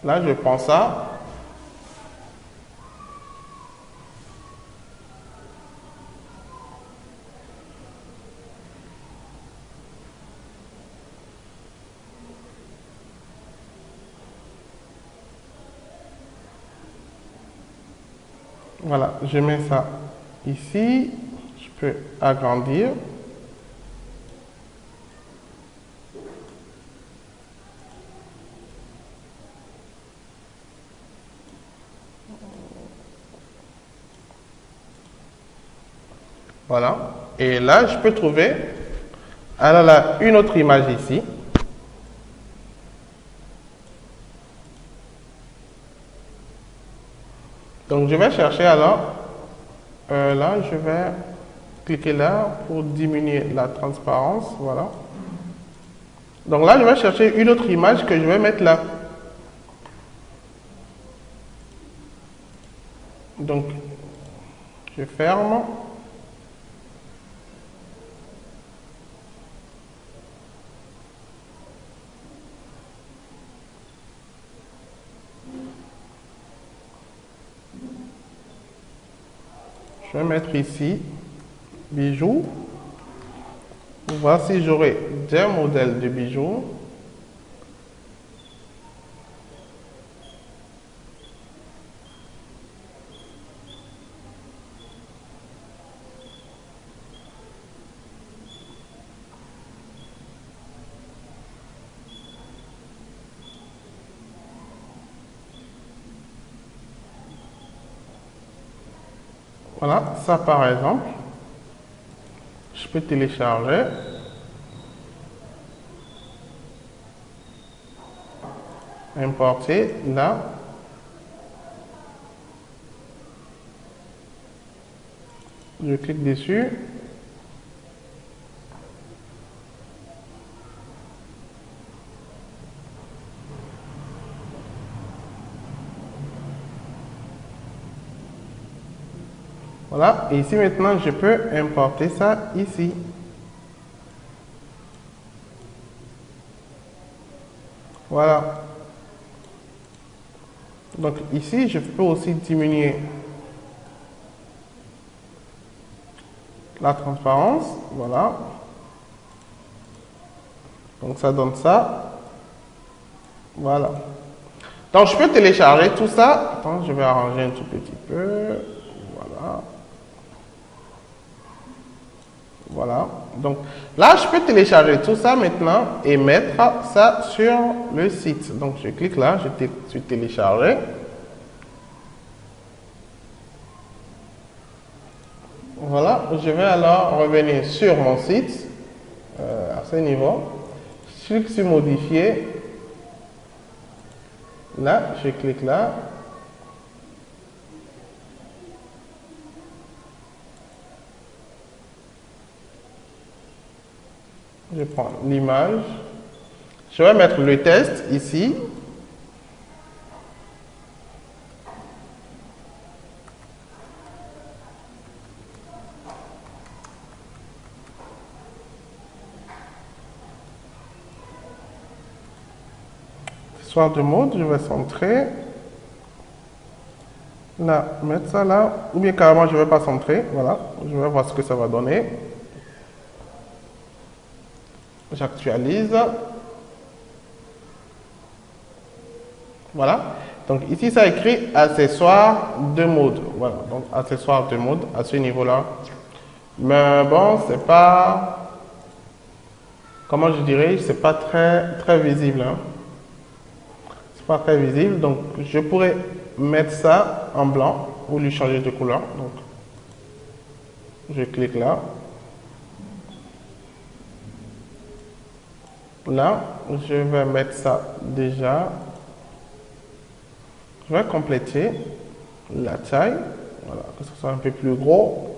Là, je prends ça. Voilà, je mets ça ici. Je peux agrandir. Voilà. Et là, je peux trouver, alors là, une autre image ici. Donc, je vais chercher alors, là, je vais cliquer là pour diminuer la transparence. Voilà. Donc là, je vais chercher une autre image que je vais mettre là. Donc, je ferme. Je vais mettre ici bijoux. Voici, j'aurai des modèles de bijoux. Voilà, ça par exemple, je peux télécharger. Importer là. Je clique dessus. Voilà, et ici maintenant je peux importer ça ici. Voilà. Donc ici je peux aussi diminuer la transparence. Voilà. Donc ça donne ça. Voilà. Donc je peux télécharger tout ça. Attends, je vais arranger un tout petit peu. Voilà. Voilà. Donc là, je peux télécharger tout ça maintenant et mettre ça sur le site. Donc je clique là, je suis téléchargé. Voilà, je vais alors revenir sur mon site à ce niveau. Je clique sur modifier. Là, je clique là. Je prends l'image. Je vais mettre le test ici. Accessoire de mode, je vais centrer. Là, mettre ça là. Ou bien carrément, je ne vais pas centrer. Voilà, je vais voir ce que ça va donner. J'actualise. Voilà. Donc ici, ça écrit accessoires de mode. Voilà. Donc accessoires de mode à ce niveau-là. Mais bon, c'est pas, comment je dirais, c'est pas très visible. Hein. C'est pas très visible. Donc je pourrais mettre ça en blanc ou lui changer de couleur. Donc je clique là. Là, je vais mettre ça déjà. Je vais compléter la taille, voilà, que ce soit un peu plus gros.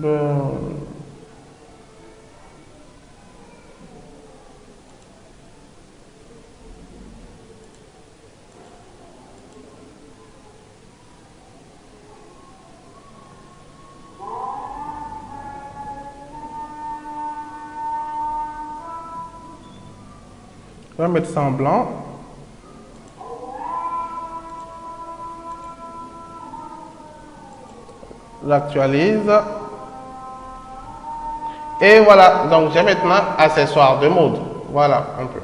Je vais mettre ça en blanc. J'actualise. Et voilà, donc j'ai maintenant accessoire de mode. Voilà, un peu.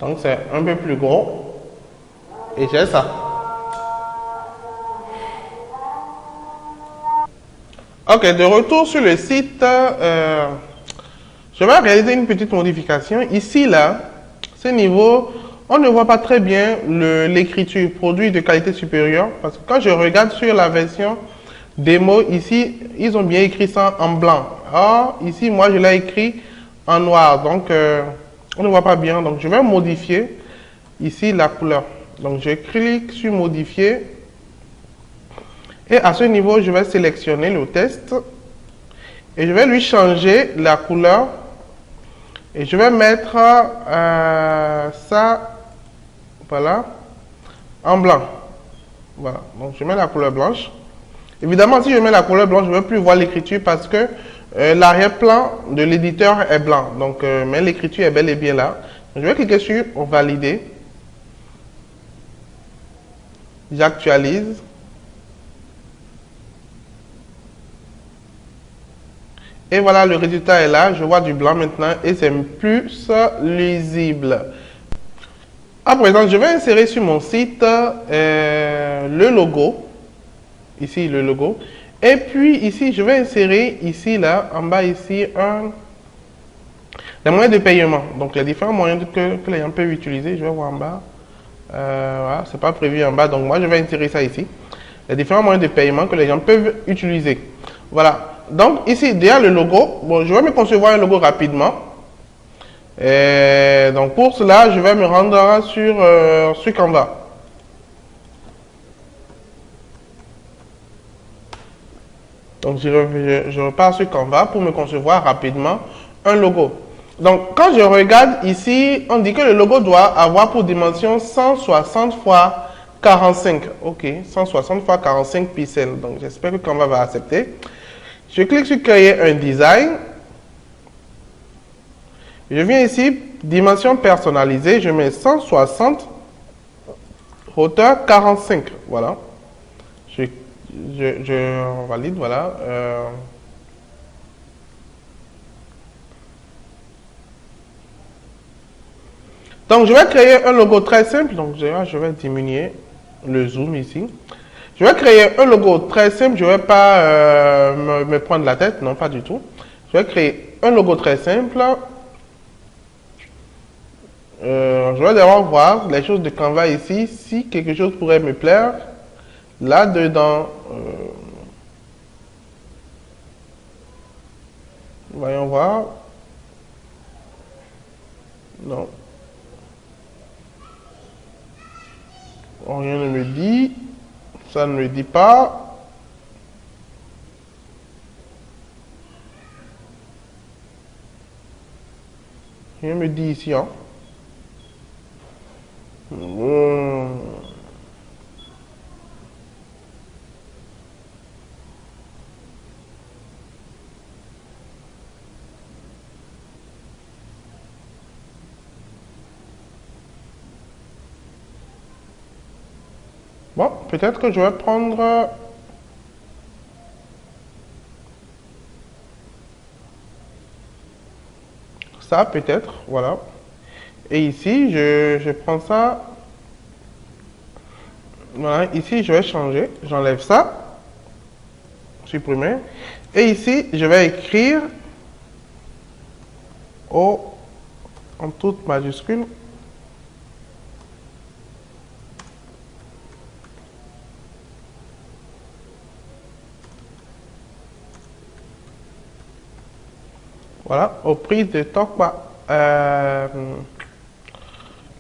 Donc c'est un peu plus gros. Et j'ai ça. Ok, de retour sur le site, je vais réaliser une petite modification. Ici, là, ce niveau, on ne voit pas très bien l'écriture produit de qualité supérieure. Parce que quand je regarde sur la version démo, ici, ils ont bien écrit ça en blanc. Or, ici, moi, je l'ai écrit en noir. Donc, on ne voit pas bien. Donc, je vais modifier ici la couleur. Donc, je clique sur modifier. Et à ce niveau, je vais sélectionner le test. Et je vais lui changer la couleur. Et je vais mettre ça, voilà, en blanc. Voilà. Donc, je mets la couleur blanche. Évidemment, si je mets la couleur blanche, je ne vais plus voir l'écriture parce que l'arrière-plan de l'éditeur est blanc. Donc, mais l'écriture est bel et bien là. Je vais cliquer sur valider. J'actualise. Et voilà, le résultat est là. Je vois du blanc maintenant et c'est plus lisible. À présent, je vais insérer sur mon site le logo. Ici, le logo. Et puis ici, je vais insérer ici, là, en bas ici, les moyens de paiement. Donc, les différents moyens que les gens peuvent utiliser. Je vais voir en bas. Voilà, c'est pas prévu en bas. Donc, moi, je vais insérer ça ici. Les différents moyens de paiement que les gens peuvent utiliser. Voilà. Donc, ici, derrière le logo, bon, je vais me concevoir un logo rapidement. Et donc, pour cela, je vais me rendre sur Canva. Donc, je repars sur Canva pour me concevoir rapidement un logo. Donc, quand je regarde ici, on dit que le logo doit avoir pour dimension 160 x 45. Ok, 160 x 45 pixels. Donc, j'espère que Canva va accepter. Je clique sur créer un design. Je viens ici, dimension personnalisée, je mets 160, hauteur 45. Voilà. Je valide, voilà. Donc, je vais créer un logo très simple. Donc, je vais diminuer le zoom ici. Je vais créer un logo très simple. Je ne vais pas me prendre la tête. Non, pas du tout. Je vais créer un logo très simple. Je vais d'abord voir les choses de Canva ici. Si quelque chose pourrait me plaire, là-dedans, voyons voir. Non. Rien ne me dit. Ça ne me dit pas. Rien ne me dit ici. Hein. Bon, peut-être que je vais prendre ça, peut-être, voilà. Et ici, je prends ça. Voilà, ici, je vais changer. J'enlève ça. Supprimer. Et ici, je vais écrire O en toute majuscule. Voilà, au prix de Tokpa.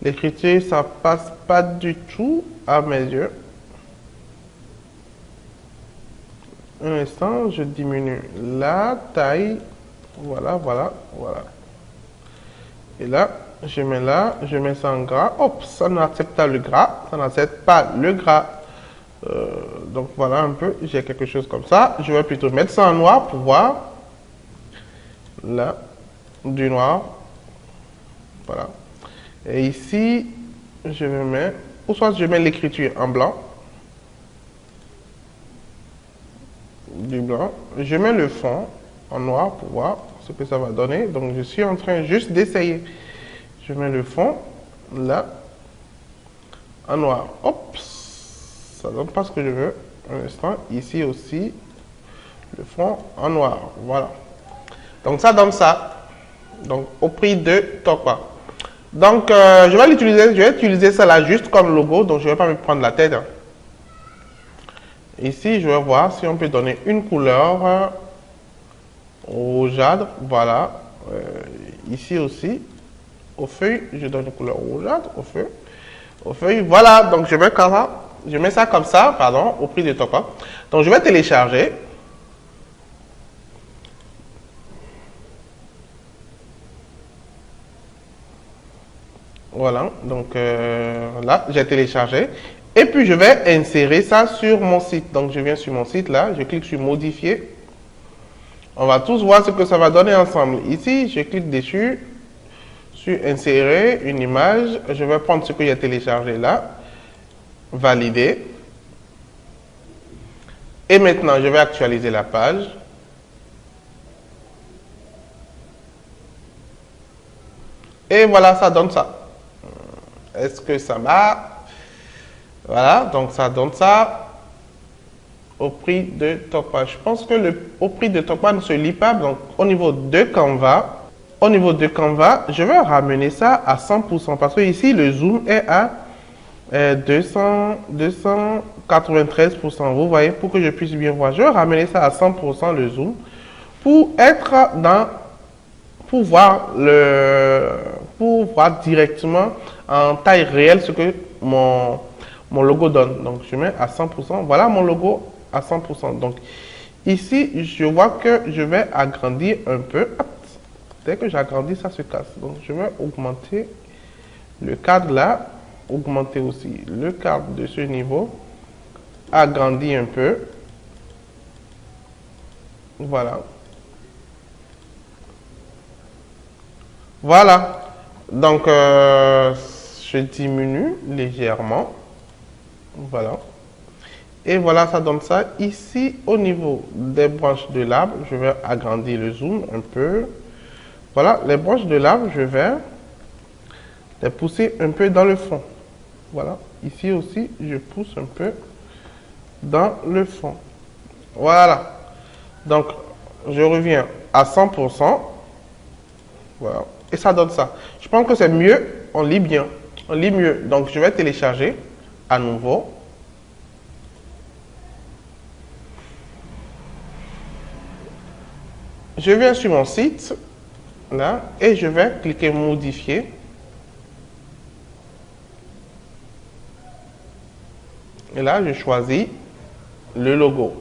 L'écriture, ça passe pas du tout à mes yeux. Un instant, je diminue la taille. Voilà, voilà, voilà. Et là, je mets ça en gras. Hop, ça n'accepte pas le gras. Ça n'accepte pas le gras. Donc voilà un peu, j'ai quelque chose comme ça. Je vais plutôt mettre ça en noir pour voir. Là, du noir. Voilà. Et ici, je vais mettre, ou soit je mets l'écriture en blanc. Du blanc. Je mets le fond en noir pour voir ce que ça va donner. Donc je suis en train juste d'essayer. Je mets le fond là en noir. Hop, ça donne pas ce que je veux. Un instant, ici aussi le fond en noir. Voilà. Donc ça donne ça. Donc au prix de Tokpa. Donc je vais utiliser ça là juste comme logo. Donc je vais pas me prendre la tête. Ici, je vais voir si on peut donner une couleur rougeâtre. Voilà. Ici aussi, aux feuilles, je donne une couleur rougeâtre aux feuilles. Aux feuilles, voilà. Donc, je mets ça comme ça, pardon, au prix de Tokpa. Donc, je vais télécharger. Voilà. Donc, là, j'ai téléchargé. Et puis, je vais insérer ça sur mon site. Donc, je viens sur mon site, là. Je clique sur modifier. On va tous voir ce que ça va donner ensemble. Ici, je clique dessus. Sur insérer une image. Je vais prendre ce que j'ai téléchargé là. Valider. Et maintenant, je vais actualiser la page. Et voilà, ça donne ça. Est-ce que ça va? Voilà, donc ça donne ça au prix de Tokpa. Je pense que au prix de Tokpa ne se lit pas. Donc, au niveau de Canva, je vais ramener ça à 100% parce que ici, le zoom est à 293%. Vous voyez, pour que je puisse bien voir, je vais ramener ça à 100% le zoom pour être pour voir directement en taille réelle ce que mon logo donne. Donc, je mets à 100%. Voilà mon logo à 100%. Donc, ici, je vois que je vais agrandir un peu. Dès que j'agrandis, ça se casse. Donc, je vais augmenter le cadre là. Augmenter aussi le cadre de ce niveau. Agrandir un peu. Voilà. Voilà. Donc, je diminue légèrement. Voilà. Et voilà, ça donne ça. Ici, au niveau des branches de l'arbre, je vais agrandir le zoom un peu. Voilà, les branches de l'arbre, je vais les pousser un peu dans le fond. Voilà. Ici aussi, je pousse un peu dans le fond. Voilà. Donc, je reviens à 100%. Voilà. Et ça donne ça. Je pense que c'est mieux. On lit bien. On lit mieux. Donc, je vais télécharger à nouveau. Je viens sur mon site. Là. Et je vais cliquer modifier. Et là, je choisis le logo.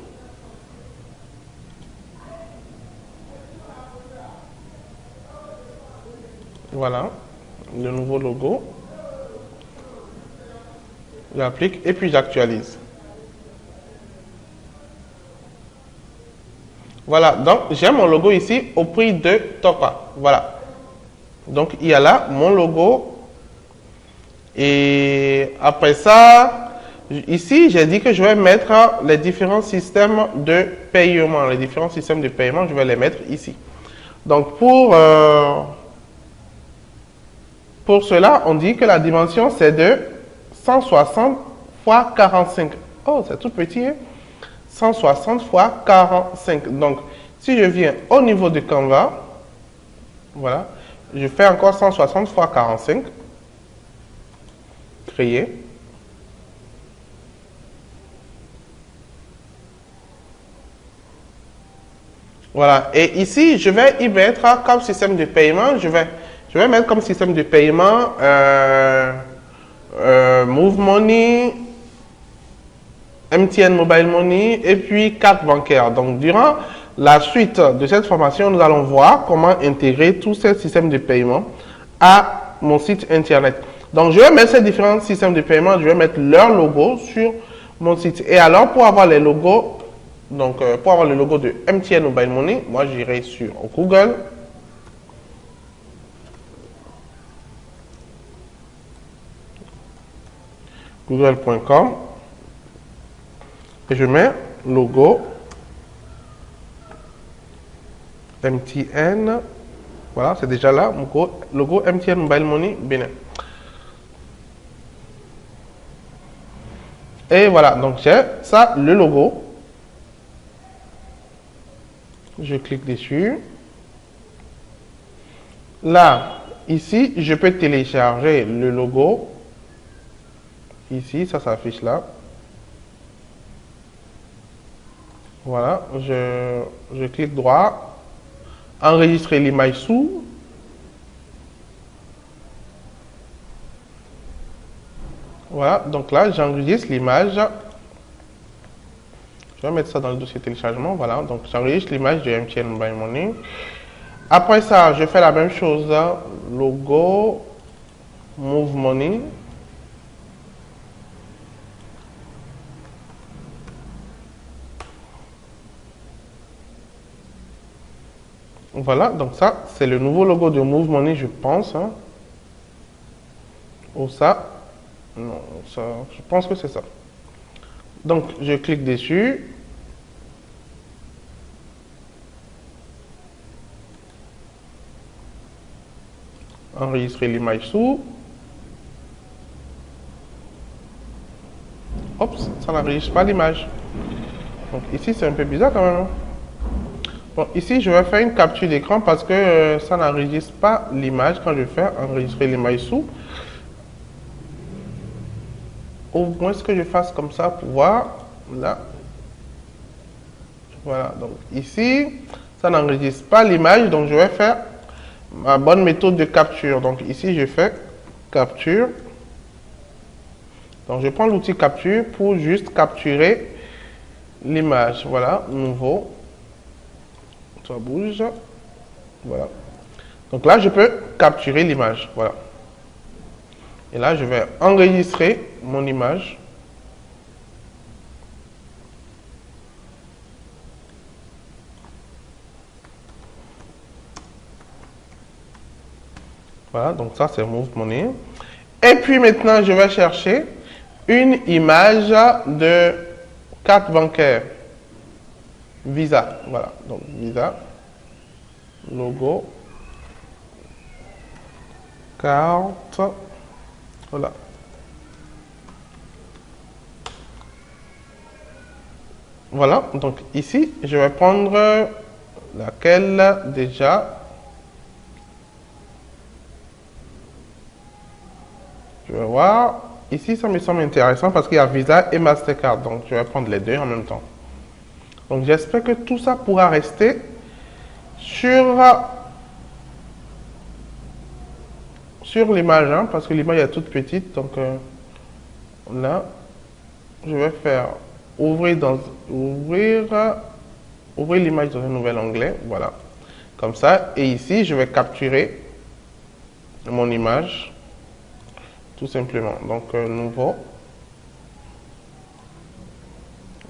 Voilà, le nouveau logo. J'applique et puis j'actualise. Voilà, donc j'ai mon logo ici au prix de Tokpa. Voilà. Donc il y a là mon logo. Et après ça, ici j'ai dit que je vais mettre les différents systèmes de paiement. Les différents systèmes de paiement, je vais les mettre ici. Donc pour cela, on dit que la dimension c'est de 160 x 45. Oh, c'est tout petit, hein? 160 x 45. Donc, si je viens au niveau de Canva, voilà, je fais encore 160 x 45. Créer. Voilà. Et ici, je vais y mettre comme système de paiement. Je vais mettre comme système de paiement Move Money. MTN Mobile Money et puis carte bancaire. Donc, durant la suite de cette formation, nous allons voir comment intégrer tous ces systèmes de paiement à mon site internet. Donc, je vais mettre ces différents systèmes de paiement, je vais mettre leur logo sur mon site. Et alors, pour avoir les logos, donc pour avoir le logo de MTN Mobile Money, moi j'irai sur Google. Google.com et je mets logo MTN. Voilà, c'est déjà là, mon logo MTN Mobile Money Bénin. Et voilà, donc j'ai ça, le logo. Je clique dessus. Là, ici, je peux télécharger le logo. Ici, ça s'affiche là. Voilà, je clique droit. Enregistrer l'image sous. Voilà, donc là, j'enregistre l'image. Je vais mettre ça dans le dossier téléchargement. Voilà, donc j'enregistre l'image de MTN Mobile Money. Après ça, je fais la même chose. Logo, Move Money. Voilà, donc ça, c'est le nouveau logo de Move Money, je pense. Ou ça. Non, ça, je pense que c'est ça. Donc, je clique dessus. Enregistrer l'image sous. Hop, ça n'enregistre pas l'image. Donc ici, c'est un peu bizarre quand même. Bon, ici, je vais faire une capture d'écran parce que ça n'enregistre pas l'image quand je fais enregistrer l'image sous. Au moins, ce que je fasse comme ça pour voir. Là. Voilà, donc ici, ça n'enregistre pas l'image, donc je vais faire ma bonne méthode de capture. Donc ici, je fais capture. Donc je prends l'outil capture pour juste capturer l'image. Voilà, nouveau. Ça bouge. Voilà. Donc là, je peux capturer l'image. Voilà. Et là, je vais enregistrer mon image. Voilà, donc ça, c'est Move Money. Et puis maintenant, je vais chercher une image de carte bancaire. Visa. Voilà, donc Visa. Logo. Carte. Voilà. Voilà, donc ici, je vais prendre laquelle déjà. Je vais voir. Ici, ça me semble intéressant parce qu'il y a Visa et Mastercard. Donc, je vais prendre les deux en même temps. Donc, j'espère que tout ça pourra rester sur l'image. Hein, parce que l'image est toute petite. Donc, là, je vais faire ouvrir l'image dans un nouvel onglet. Voilà. Comme ça. Et ici, je vais capturer mon image. Tout simplement. Donc, nouveau.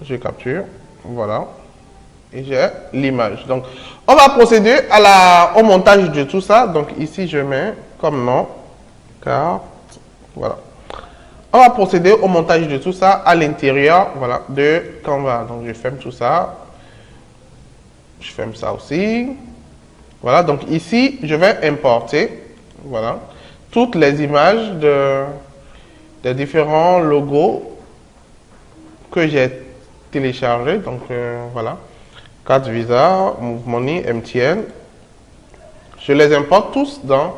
Je capture. Voilà. Et j'ai l'image. Donc, on va procéder au montage de tout ça. Donc, ici, je mets comme nom, carte. Voilà. On va procéder au montage de tout ça à l'intérieur, voilà, de Canva. Donc, je ferme tout ça. Je ferme ça aussi. Voilà. Donc, ici, je vais importer. Voilà. Toutes les images des différents logos que j'ai téléchargés. Donc, voilà. Carte Visa, Move Money, MTN. Je les importe tous dans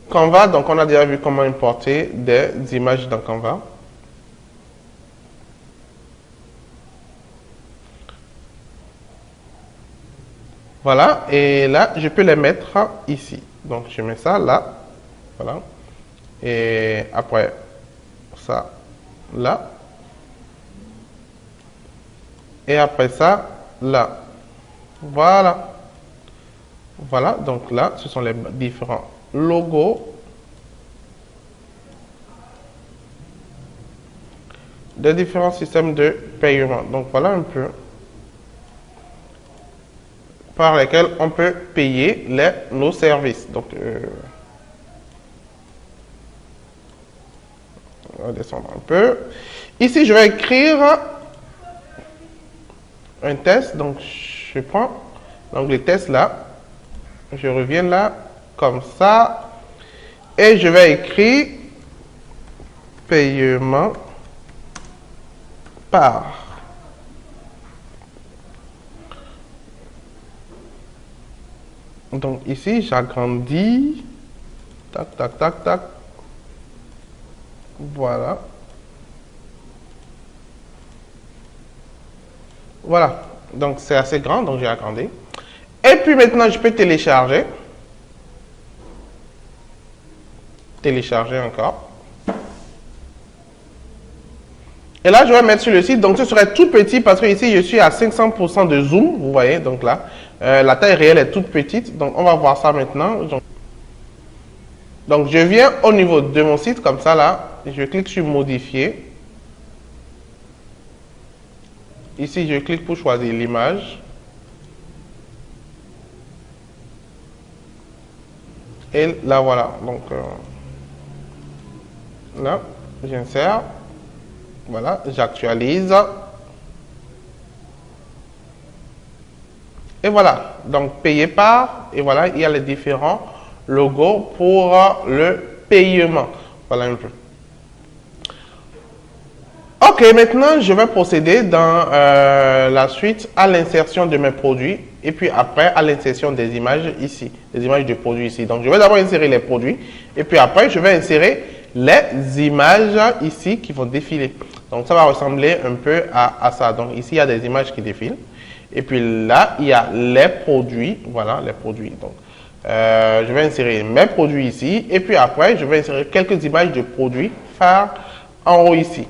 Canva. Donc, on a déjà vu comment importer des images dans Canva. Voilà. Et là, je peux les mettre ici. Donc, je mets ça là. Voilà. Et après, ça là. Et après ça, là. Voilà. Voilà, donc là, ce sont les différents logos des différents systèmes de paiement. Donc voilà un peu par lesquels on peut payer nos services. Donc, on va descendre un peu. Ici, je vais écrire un test. Donc, je prends l'onglet test là. Je reviens là, comme ça. Et je vais écrire paiement par. Donc ici, j'agrandis. Tac, tac, tac, tac. Voilà. Voilà. Donc c'est assez grand, donc j'ai agrandi. Et puis maintenant, je peux télécharger. Télécharger encore. Et là, je vais mettre sur le site. Donc ce serait tout petit parce que ici, je suis à 500% de zoom. Vous voyez, donc là, la taille réelle est toute petite. Donc on va voir ça maintenant. Donc je viens au niveau de mon site, comme ça là. Je clique sur modifier. Ici, je clique pour choisir l'image. Et là, voilà. Donc, là, j'insère. Voilà, j'actualise. Et voilà. Donc, payer par. Et voilà, il y a les différents logos pour le paiement. Voilà un peu. Ok, maintenant, je vais procéder dans la suite à l'insertion de mes produits et puis après à l'insertion des images ici, des images de produits ici. Donc, je vais d'abord insérer les produits et puis après, je vais insérer les images ici qui vont défiler. Donc, ça va ressembler un peu à ça. Donc, ici, il y a des images qui défilent et puis là, il y a les produits. Voilà, les produits. Donc, je vais insérer mes produits ici et puis après, je vais insérer quelques images de produits phares en haut ici.